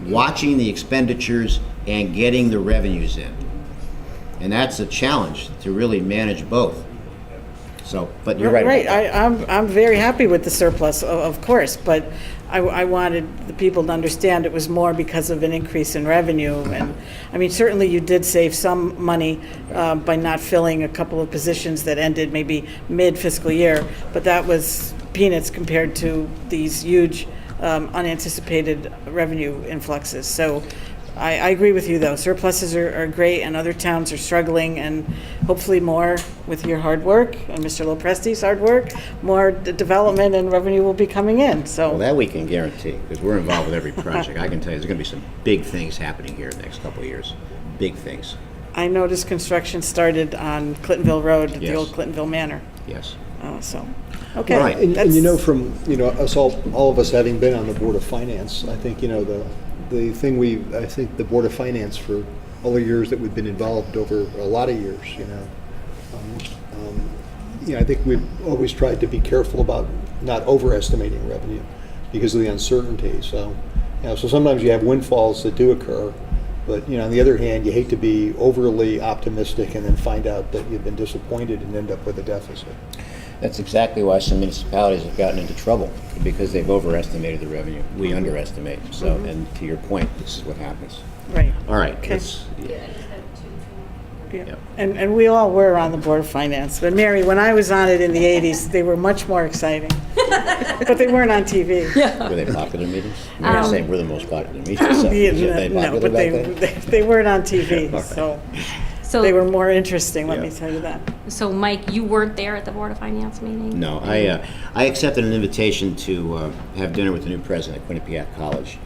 watching the expenditures and getting the revenues in. And that's a challenge to really manage both. So, but you're right. Right, about that. I'm very happy with the surplus, of course, but I wanted the people to understand it was more because of an increase in revenue. And, I mean, certainly you did save some money by not filling a couple of positions that ended maybe mid-fiscal year, but that was peanuts compared to these huge unanticipated revenue influxes. So I agree with you, though. Surpluses are great, and other towns are struggling, and hopefully more with your hard work and Mr. Lopresti's hard work, more development and revenue will be coming in, so. Well, that we can guarantee, because we're involved with every project. I can tell you, there's going to be some big things happening here in the next couple of years. Big things. I noticed construction started on Clintonville Road at the Yes. old Clintonville Manor, Yes. so, okay. Right. And that's- from, us all of us having been on the Board of Finance, I think, the thing I think the Board of Finance for all the years that we've been involved over a lot of years, I think we've always tried to be careful about not overestimating revenue because of the uncertainty. So, so sometimes you have windfalls that do occur, but, on the other hand, you hate to be overly optimistic and then find out that you've been disappointed and end up with a deficit. That's exactly why some municipalities have gotten into trouble, because they've overestimated the revenue. We underestimate. So, and to your point, this is what happens. Right. All right. Okay. Yeah. Yeah. And we all were on the Board of Finance. But Mary, when I was on it in the 80s, they were much more exciting. But they weren't on TV. Were they popular meetings? You're saying we're the most popular meetings. So Yeah, were they no, popular but back then? they weren't on TV, All right. so they were So, more interesting, let me Yeah. tell you that. so Mike, you weren't there at the Board of Finance meeting? No, I accepted an invitation to have dinner with the new president of Quinnipiac College.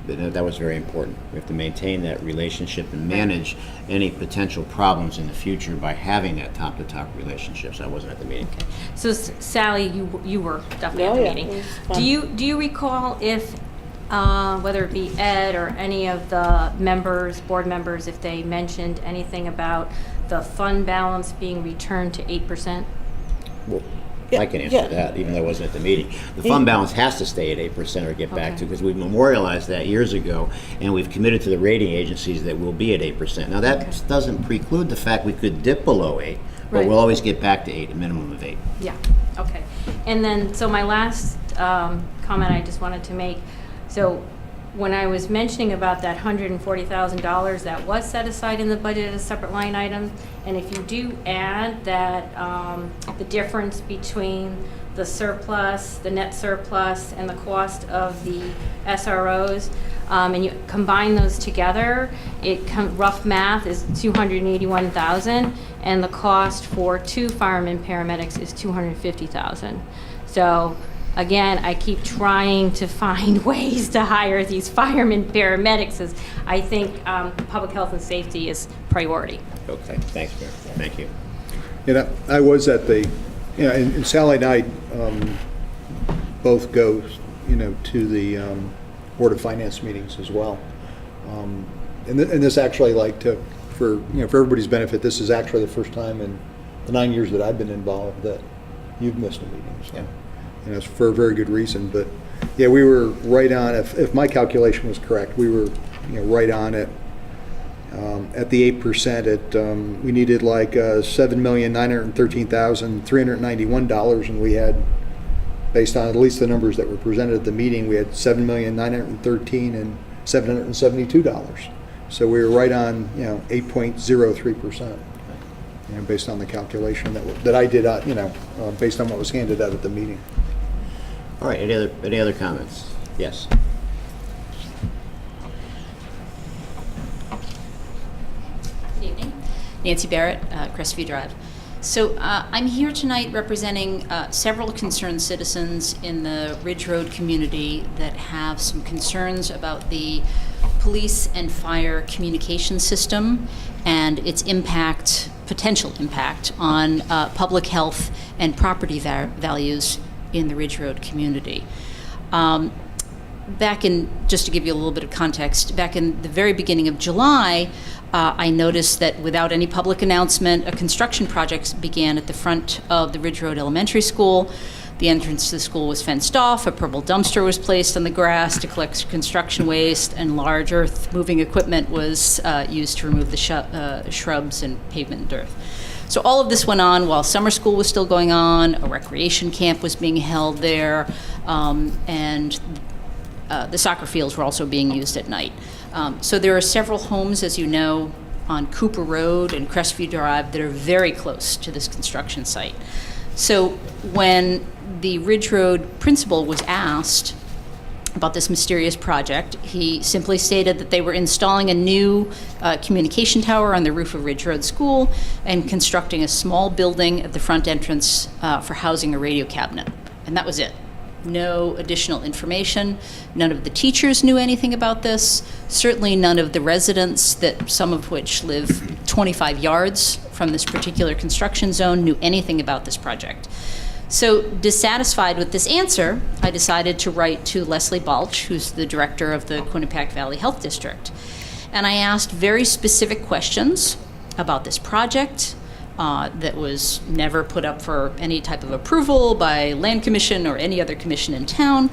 That was very important. We have to maintain that relationship and manage any potential problems in the future by having that top-to-top relationship. So I wasn't at the meeting. So Sally, you were definitely at the Oh, yeah, meeting. it was fun. Do you recall if, whether it be Ed or any of the board members, if they mentioned anything about the fund balance being returned to 8%? Well, Yeah, I can answer yeah. that, even though I wasn't at the meeting. The fund balance has to stay at 8% or get back Okay. to, because we memorialized that years ago, and we've committed to the rating agencies that we'll be at 8%. Now, that doesn't preclude the fact we could dip below 8, but Right. we'll always get back to 8, a minimum of 8. Yeah, okay. And then, so my last comment I just wanted to make, so when I was mentioning about that $140,000 that was set aside in the budget as a separate line item, and if you do add that, the difference between the surplus, the net surplus, and the cost of the SROs, and you combine those together, rough math is $281,000, and the cost for 2 firemen paramedics is $250,000. So again, I keep trying to find ways to hire these firemen paramedics, as I think public health and safety is priority. Okay, thanks, Mayor. Thank you. And I was at the, and Sally and I both go, to the Board of Finance meetings as well. And this actually, for everybody's benefit, this is actually the first time in the 9 years that I've been involved that you've missed a meeting. So, it's for a very good reason. But yeah, we were right on. If my calculation was correct, we were right on it. At the 8%, we needed like $7,913,391, and we had, based on at least the numbers that were presented at the meeting, we had $7,913,772. So we were right on, 8.03%, based on the calculation that I did, based on what was handed out at the meeting. All right, any other comments? Yes. Good evening. Nancy Barrett, Crestview Drive. So I'm here tonight representing several concerned citizens in the Ridge Road community that have some concerns about the police and fire communication system and its potential impact on public health and property values in the Ridge Road community. Just to give you a little bit of context, back in the very beginning of July, I noticed that without any public announcement, a construction project began at the front of the Ridge Road Elementary School. The entrance to the school was fenced off, a purple dumpster was placed on the grass to collect construction waste, and large earth-moving equipment was used to remove the shrubs and pavement dirt. So all of this went on while summer school was still going on, a recreation camp was being held there, and the soccer fields were also being used at night. So there are several homes, as you know, on Cooper Road and Crestview Drive that are very close to this construction site. So when the Ridge Road principal was asked about this mysterious project, he simply stated that they were installing a new communication tower on the roof of Ridge Road School and constructing a small building at the front entrance for housing a radio cabinet. And that was it. No additional information. None of the teachers knew anything about this. Certainly none of the residents, that some of which live 25 yards from this particular construction zone, knew anything about this project. So dissatisfied with this answer, I decided to write to Leslie Balch, who's the director of the Quinnipiac Valley Health District. And I asked very specific questions about this project, that was never put up for any type of approval by Land Commission or any other commission in town.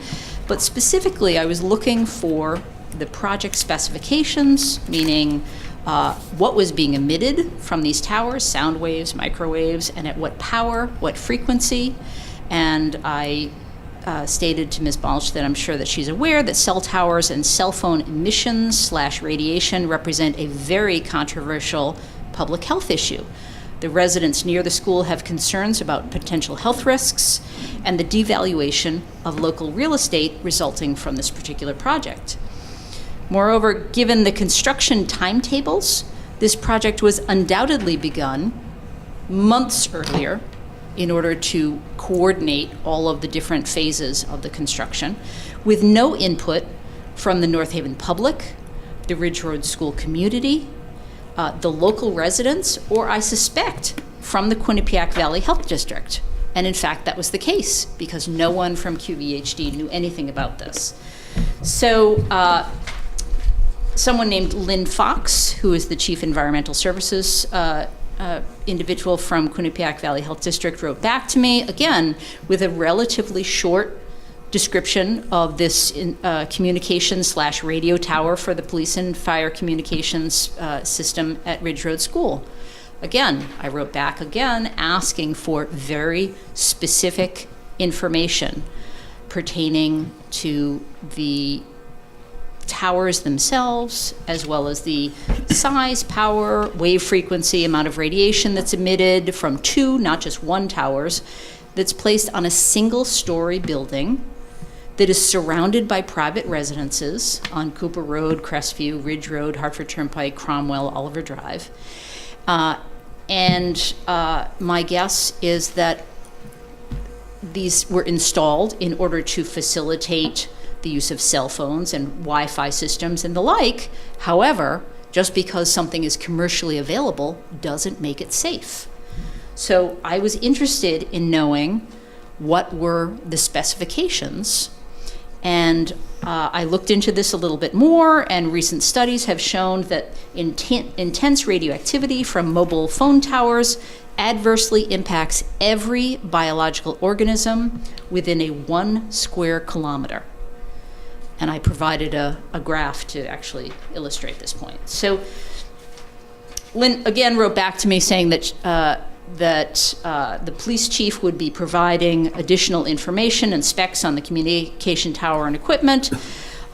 But specifically, I was looking for the project specifications, meaning what was being emitted from these towers, sound waves, microwaves, and at what power, what frequency. And I stated to Ms. Balch that I'm sure that she's aware that cell towers and cell phone emissions / radiation represent a very controversial public health issue. The residents near the school have concerns about potential health risks and the devaluation of local real estate resulting from this particular project. Moreover, given the construction timetables, this project was undoubtedly begun months earlier in order to coordinate all of the different phases of the construction, with no input from the North Haven public, the Ridge Road School community, the local residents, or I suspect from the Quinnipiac Valley Health District. And in fact, that was the case because no one from QVHD knew anything about this. So someone named Lynn Fox, who is the Chief Environmental Services individual from Quinnipiac Valley Health District, wrote back to me, again, with a relatively short description of this communication / radio tower for the police and fire communications system at Ridge Road School. Again, I wrote back again asking for very specific information pertaining to the towers themselves, as well as the size, power, wave frequency, amount of radiation that's emitted from 2, not just 1 towers, that's placed on a single-story building that is surrounded by private residences on Cooper Road, Crestview, Ridge Road, Hartford Turnpike, Cromwell, Oliver Drive. And my guess is that these were installed in order to facilitate the use of cell phones and Wi-Fi systems and the like. However, just because something is commercially available doesn't make it safe. So I was interested in knowing what were the specifications, and I looked into this a little bit more, and recent studies have shown that intense radioactivity from mobile phone towers adversely impacts every biological organism within a 1 square kilometer. And I provided a graph to actually illustrate this point. So Lynn again wrote back to me saying that the police chief would be providing additional information and specs on the communication tower and equipment.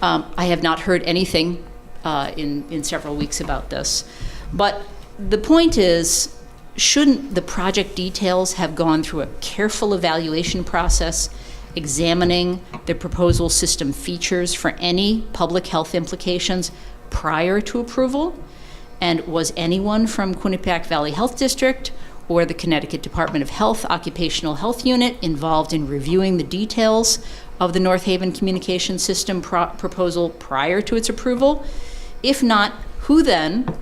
I have not heard anything in several weeks about this. But the point is, shouldn't the project details have gone through a careful evaluation process, examining the proposal system features for any public health implications prior to approval? And was anyone from Quinnipiac Valley Health District or the Connecticut Department of Health Occupational Health Unit involved in reviewing the details of the North Haven Communication System proposal prior to its approval? If not, who then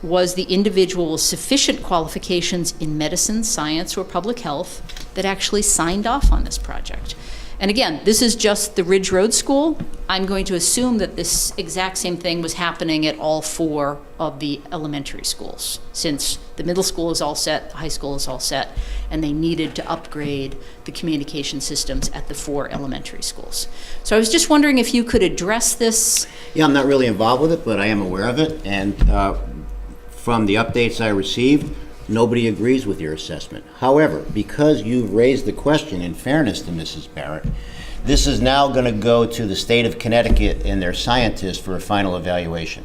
was the individual with sufficient qualifications in medicine, science, or public health that actually signed off on this project? And again, this is just the Ridge Road School. I'm going to assume that this exact same thing was happening at all 4 of the elementary schools, since the middle school is all set, the high school is all set, and they needed to upgrade the communication systems at the 4 elementary schools. So I was just wondering if you could address this. Yeah, I'm not really involved with it, but I am aware of it, and from the updates I received, nobody agrees with your assessment. However, because you've raised the question, in fairness to Mrs. Barrett, this is now going to go to the state of Connecticut and their scientists for a final evaluation.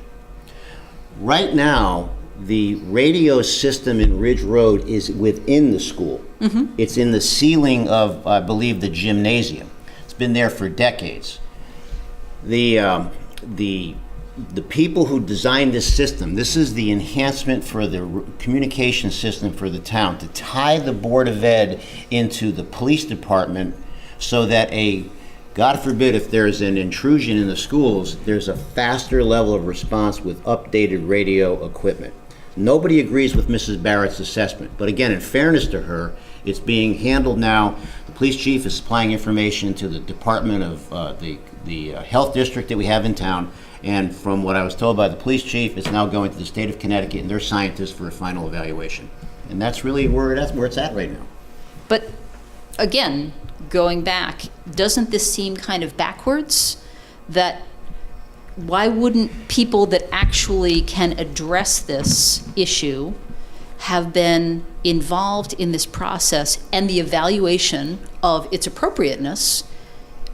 Right now, the radio system in Ridge Road is within the school. Mm-hmm. It's in the ceiling of, I believe, the gymnasium. It's been there for decades. The people who designed this system, this is the enhancement for the communication system for the town, to tie the Board of Ed into the police department so that God forbid, if there's an intrusion in the schools, there's a faster level of response with updated radio equipment. Nobody agrees with Mrs. Barrett's assessment, but again, in fairness to her, it's being handled now. The police chief is supplying information to the department of the health district that we have in town. And from what I was told by the police chief, it's now going to the state of Connecticut and their scientists for a final evaluation. And that's really where it's at right now. But again, going back, doesn't this seem kind of backwards? That why wouldn't people that actually can address this issue have been involved in this process and the evaluation of its appropriateness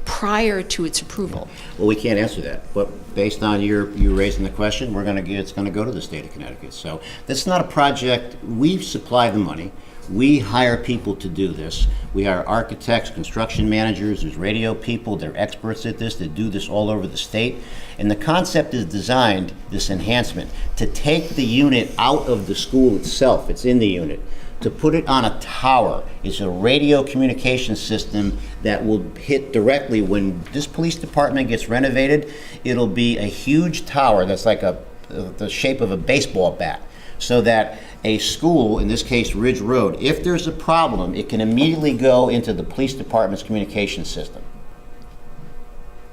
prior to its approval? Well, we can't answer that, but based on you raising the question, it's going to go to the state of Connecticut. So that's not a project. We supply the money. We hire people to do this. We hire architects, construction managers, there's radio people, they're experts at this, that do this all over the state. And the concept is designed, this enhancement, to take the unit out of the school itself. It's in the unit. To put it on a tower. It's a radio communication system that will hit directly when this police department gets renovated. It'll be a huge tower that's like the shape of a baseball bat, so that a school, in this case Ridge Road, if there's a problem, it can immediately go into the police department's communication system.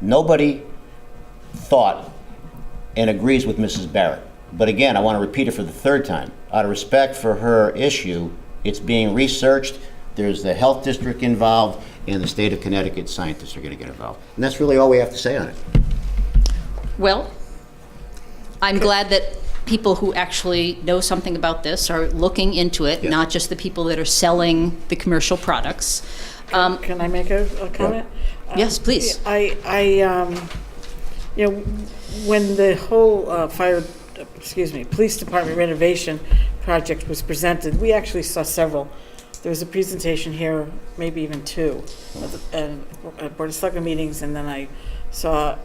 Nobody thought and agrees with Mrs. Barrett. But again, I want to repeat it for the 3rd time. Out of respect for her issue, it's being researched. There's the health district involved, and the state of Connecticut scientists are going to get involved. And that's really all we have to say on it. Well, I'm glad that people who actually know something about this are looking into it, Yes. not just the people that are selling the commercial products. Can I make a comment? Yes, please. When the whole police department renovation project was presented, we actually saw several there was a presentation here, maybe even two, at Board of Selectmen meetings, and then I saw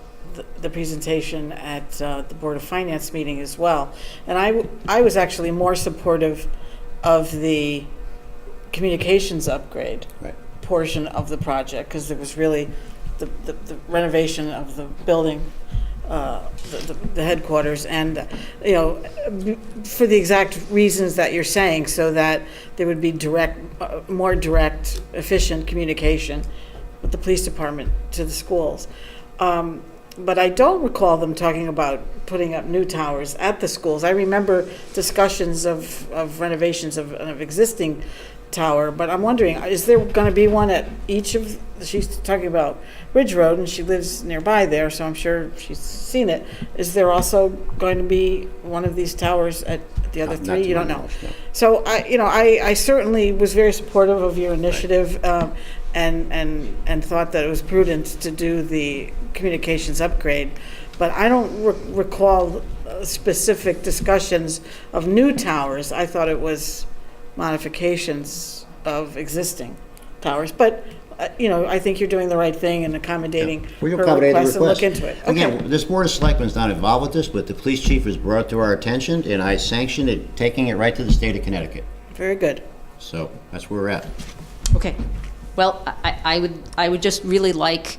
the presentation at the Board of Finance meeting as well. And I was actually more supportive of the communications upgrade portion of the project, because it was really the renovation of the building, the headquarters, and for the exact reasons that you're saying, so that there would be more direct, efficient communication with the police department to the schools. But I don't recall them talking about putting up new towers at the schools. I remember discussions of renovations of an existing tower, but I'm wondering, is there going to be one at each of, she's talking about Ridge Road, and she lives nearby there, so I'm sure she's seen it. Is there also going to be one of these towers at the other three? You don't know. So I certainly was very supportive of your initiative, and thought that it was prudent to do the communications upgrade, but I don't recall specific discussions of new towers. I thought it was modifications of existing towers, but I think you're doing the right thing and accommodating her request and look into it. Again, this Board of Selectmen is not involved with this, but the police chief has brought it to our attention, and I sanctioned it, taking it right to the state of Connecticut. Very good. So that's where we're at. Okay. Well, I would just really like,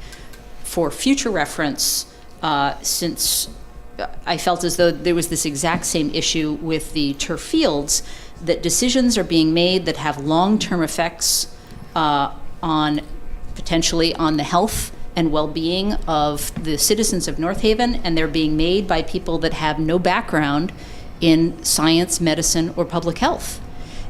for future reference, since I felt as though there was this exact same issue with the turf fields, that decisions are being made that have long-term effects potentially on the health and well-being of the citizens of North Haven, and they're being made by people that have no background in science, medicine, or public health.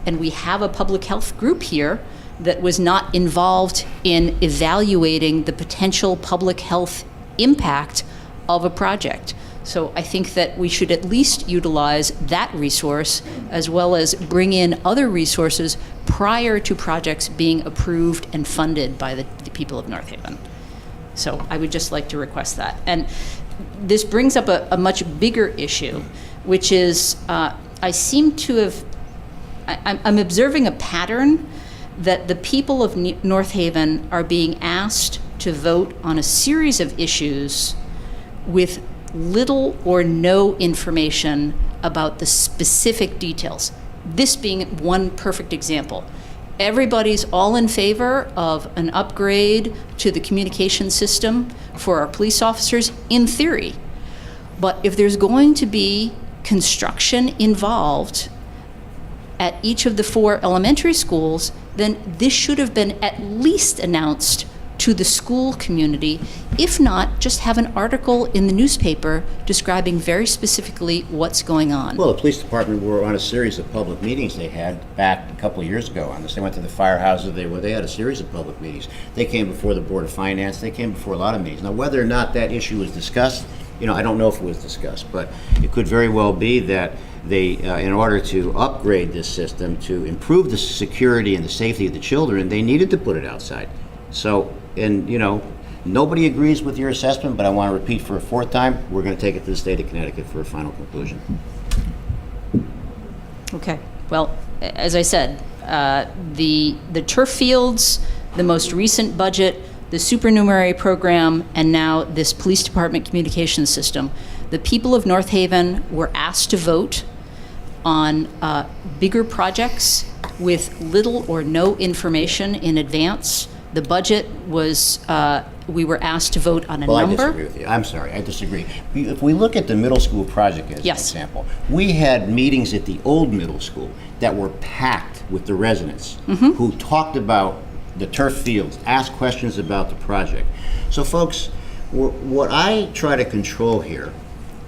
And we have a public health group here that was not involved in evaluating the potential public health impact of a project. So I think that we should at least utilize that resource, as well as bring in other resources prior to projects being approved and funded by the people of North Haven. So I would just like to request that. And this brings up a much bigger issue, which is I seem to have, I'm observing a pattern that the people of North Haven are being asked to vote on a series of issues with little or no information about the specific details. This being one perfect example. Everybody's all in favor of an upgrade to the communication system for our police officers in theory. But if there's going to be construction involved at each of the 4 elementary schools, then this should have been at least announced to the school community. If not, just have an article in the newspaper describing very specifically what's going on. Well, the police department were on a series of public meetings they had back a couple of years ago on this. They went to the firehouses, they had a series of public meetings. They came before the Board of Finance, they came before a lot of meetings. Now, whether or not that issue was discussed, I don't know if it was discussed, but it could very well be that they, in order to upgrade this system, to improve the security and the safety of the children, they needed to put it outside. So, and nobody agrees with your assessment, but I want to repeat for a 4th time, we're going to take it to the state of Connecticut for a final conclusion. Okay. Well, as I said, the turf fields, the most recent budget, the supernumerary program, and now this police department communication system. The people of North Haven were asked to vote on bigger projects with little or no information in advance. The budget was, we were asked to vote on a number. I disagree with you. I'm sorry, I disagree. If we look at the middle school project as an example, we had meetings at the old middle school that were packed with the residents who talked about the turf fields, asked questions about the project. So folks, what I try to control here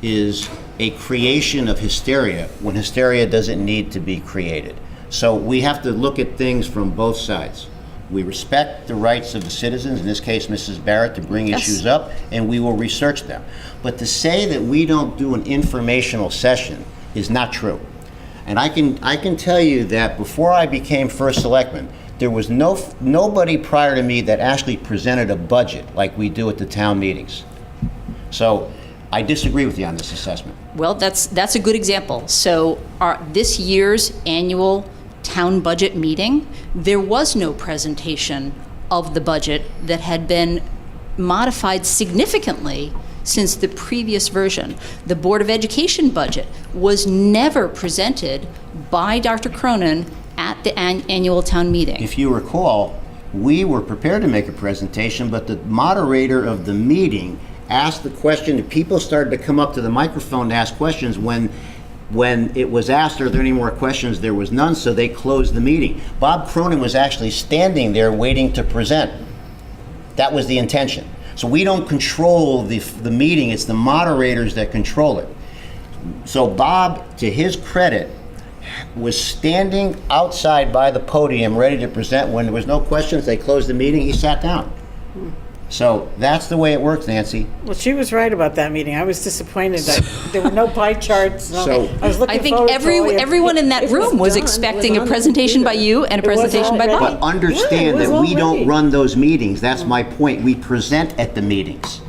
is a creation of hysteria when hysteria doesn't need to be created. So we have to look at things from both sides. We respect the rights of the citizens, in this case Mrs. Barrett, to bring issues up, and we will research them. But to say that we don't do an informational session is not true. And I can tell you that before I became first selectman, there was nobody prior to me that actually presented a budget like we do at the town meetings. So I disagree with you on this assessment. Well, that's a good example. So this year's annual town budget meeting, there was no presentation of the budget that had been modified significantly since the previous version. The Board of Education budget was never presented by Dr. Cronin at the annual town meeting. If you recall, we were prepared to make a presentation, but the moderator of the meeting asked the question, and people started to come up to the microphone to ask questions. When it was asked, are there any more questions, there was none, so they closed the meeting. Bob Cronin was actually standing there waiting to present. That was the intention. So we don't control the meeting, it's the moderators that control it. So Bob, to his credit, was standing outside by the podium ready to present. When there was no questions, they closed the meeting, he sat down. So that's the way it works, Nancy. Well, she was right about that meeting. I was disappointed that there were no pie charts. So- I was looking I think forward to all your- everyone in that room was expecting a presentation by you and a presentation by already- But Bob. understand Yeah, it that was we don't already. run those meetings, that's my point. We present at the meetings.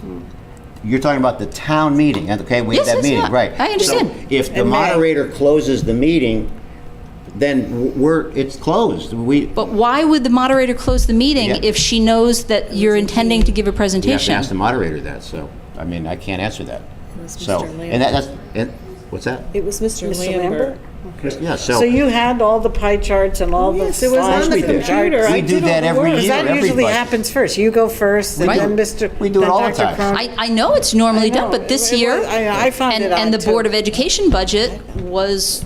You're talking about the town meeting, okay? We had Yes, that yes, meeting, yeah. right. I understand. So if the In May. moderator closes the meeting, then it's closed. But why would the moderator close the meeting Yeah. if she knows that you're intending to give a You have to presentation? ask the moderator that, so, I mean, I can't answer that. was So, Mr. and what's that? It was Mr. Mr. Lambert. Lambert? Yeah, So you had all the pie charts and all the Yes, it was on slides the we and do. computer. charts? We I do did all that the every work. year. Because that usually everybody. happens first. You go first, and Right. then Mr. We do it then all the Dr. time. Cronin. I know it's normally done, but this year, I found it and odd, the Board too. of Education budget was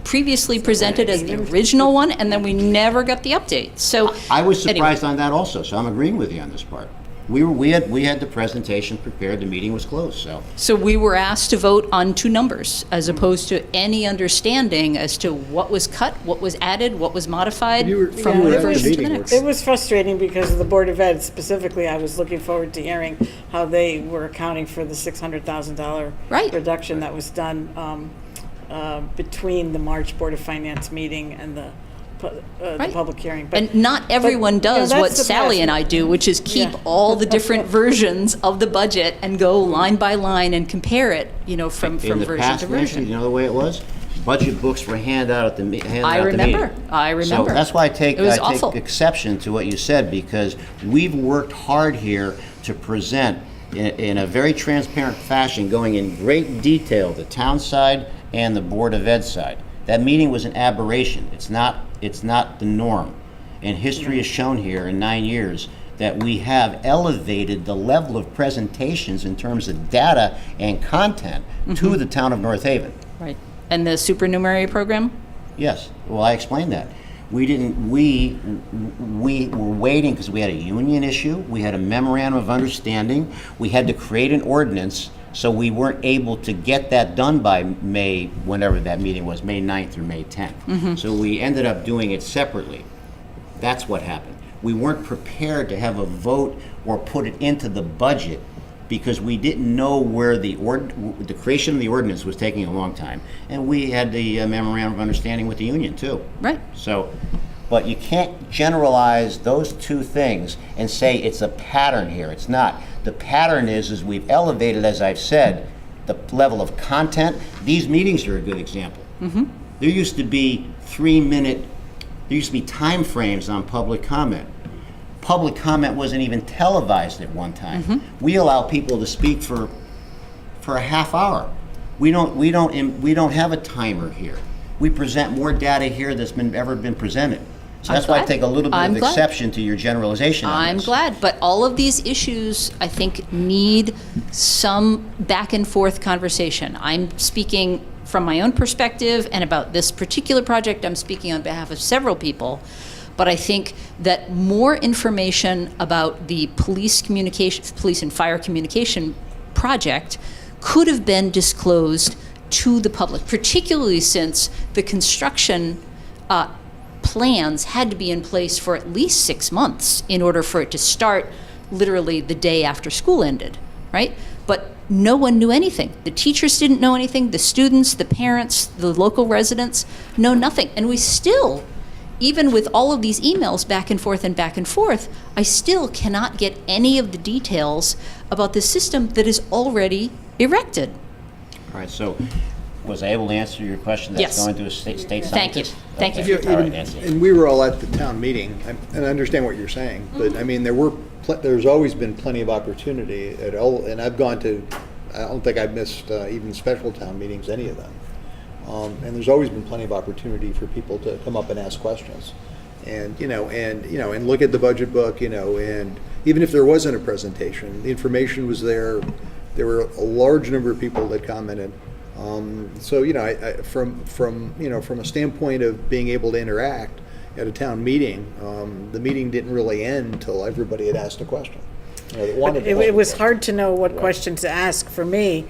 previously presented as the original one, and then we never got the update. So I was anyway. surprised on that also, so I'm agreeing with you on this part. We had the presentation prepared, the meeting was closed, so. So we were asked to vote on two numbers, as opposed to any understanding as to what was cut, what was added, what was modified from you were one at the version to the meeting, next. It was frustrating because of the Board of Ed specifically. I was looking forward to hearing how they were accounting for the $600,000 Right. reduction that was done between the March Board of Finance meeting and the Right. public hearing. But And not everyone you know, does that's what the Sally best. and I do, which is keep Yeah. all the different versions of the budget and go line by line and compare it, from In the version past, to Nancy, version. you know the way it was? Budget books were handed out at the meeting. I remember. I remember. So that's why I take It was awful. exception to what you said, because we've worked hard here to present in a very transparent fashion, going in great detail, the town side and the Board of Ed side. That meeting was an aberration. It's not the norm. And history has shown here in 9 years that we have elevated the level of presentations in terms of data and content to the town of North Haven. Right. And the supernumerary program? Yes, well, I explained that. We were waiting because we had a union issue, we had a memorandum of understanding, we had to create an ordinance, so we weren't able to get that done by May, whenever that meeting was, May 9th or May 10th. So we ended up doing it separately. That's what happened. We weren't prepared to have a vote or put it into the budget because we didn't know where the creation of the ordinance was taking a long time. And we had the memorandum of understanding with the union too. Right. So, but you can't generalize those two things and say it's a pattern here. It's not. The pattern is we've elevated, as I've said, the level of content. These meetings are a good example. There used to be there used to be time frames on public comment. Public comment wasn't even televised at one time. We allow people to speak for a half hour. We don't have a timer here. We present more data here that's ever been presented. So that's why I glad. take a little bit I'm of glad. exception to your generalization on I'm this. glad, but all of these issues, I think, need some back and forth conversation. I'm speaking from my own perspective, and about this particular project, I'm speaking on behalf of several people. But I think that more information about the police and fire communication project could have been disclosed to the public, particularly since the construction plans had to be in place for at least 6 months in order for it to start literally the day after school ended, right? But no one knew anything. The teachers didn't know anything, the students, the parents, the local residents know nothing. And we still, even with all of these emails back and forth, I still cannot get any of the details about the system that is already erected. All right, so Was I able to answer your question? That's Yes. going to a state Thank you. scientist? Thank you Okay. for All right, Even- Nancy. And we were all at the town meeting, and I understand what you're saying, but I mean, there's always been plenty of opportunity at all, and I've gone to, I don't think I've missed even special town meetings, any of them. And there's always been plenty of opportunity for people to come up and ask questions. And look at the budget book, and even if there wasn't a presentation, the information was there. There were a large number of people that commented. So, from a standpoint of being able to interact at a town meeting, the meeting didn't really end until everybody had asked a question. That wanted to ask It a was question. hard to know what questions to ask for me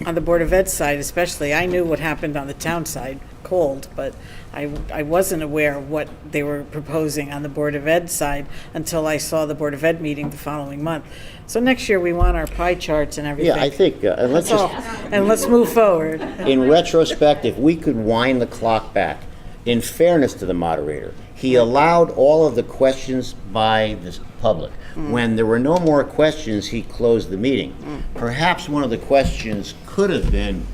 on the Board of Ed side especially. I knew what happened on the town side, cold, but I wasn't aware of what they were proposing on the Board of Ed side until I saw the Board of Ed meeting the following month. So next year, we want our pie charts and everything. Yeah, I think, and let's So, just, and let's move forward. in retrospect, if we could wind the clock back, in fairness to the moderator, he allowed all of the questions by the public. When there were no more questions, he closed the meeting. Perhaps one of the questions could have been,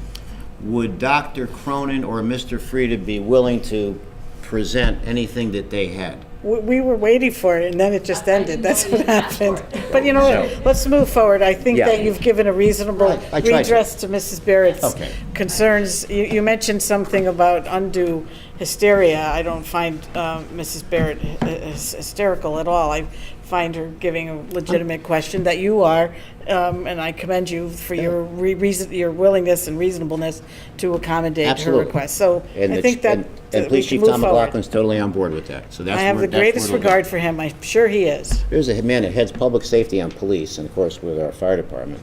would Dr. Cronin or Mr. Frieda be willing to present anything that they had? We were waiting for it, and then it just ended. That's what happened. But you know what? Let's move forward. I think Yeah. that you've given a reasonable Right. I tried to. redress to Mrs. Barrett's Okay. concerns. You mentioned something about undue hysteria. I don't find Mrs. Barrett hysterical at all. I find her giving a legitimate question that you are, and I commend you for your your willingness and reasonableness to accommate her Absolutely. request. So And I the- think that and we Police can Chief move Tom forward. McLaughlin's totally on board with that, so that's I have where- the that's greatest where it'll go. regard for him. I'm sure he is. There's a man that heads public safety and police, and of course with our fire department.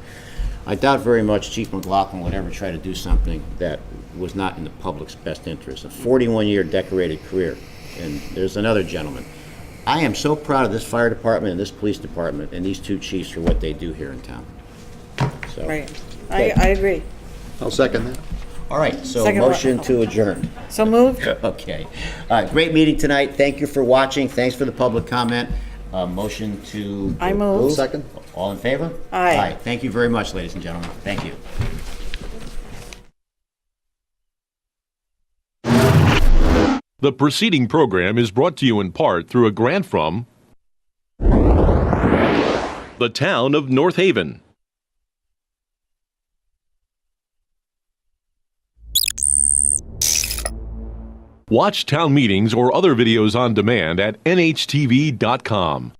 I doubt very much Chief McLaughlin would ever try to do something that was not in the public's best interest. A 41-year decorated career. And there's another gentleman. I am so proud of this fire department and this police department and these two chiefs for what they do here in town. So, Right. I agree. I'll second that. all right, so Second motion one. to adjourn. So moved? Okay. All right, great meeting tonight. Thank you for watching. Thanks for the public comment. Motion to I move. approve. Second. All in favor? Aye. Thank you very much, ladies and gentlemen. Thank you. The preceding program is brought to you in part through a grant from the town of North Haven. Watch town meetings or other videos on demand at nhtv.com.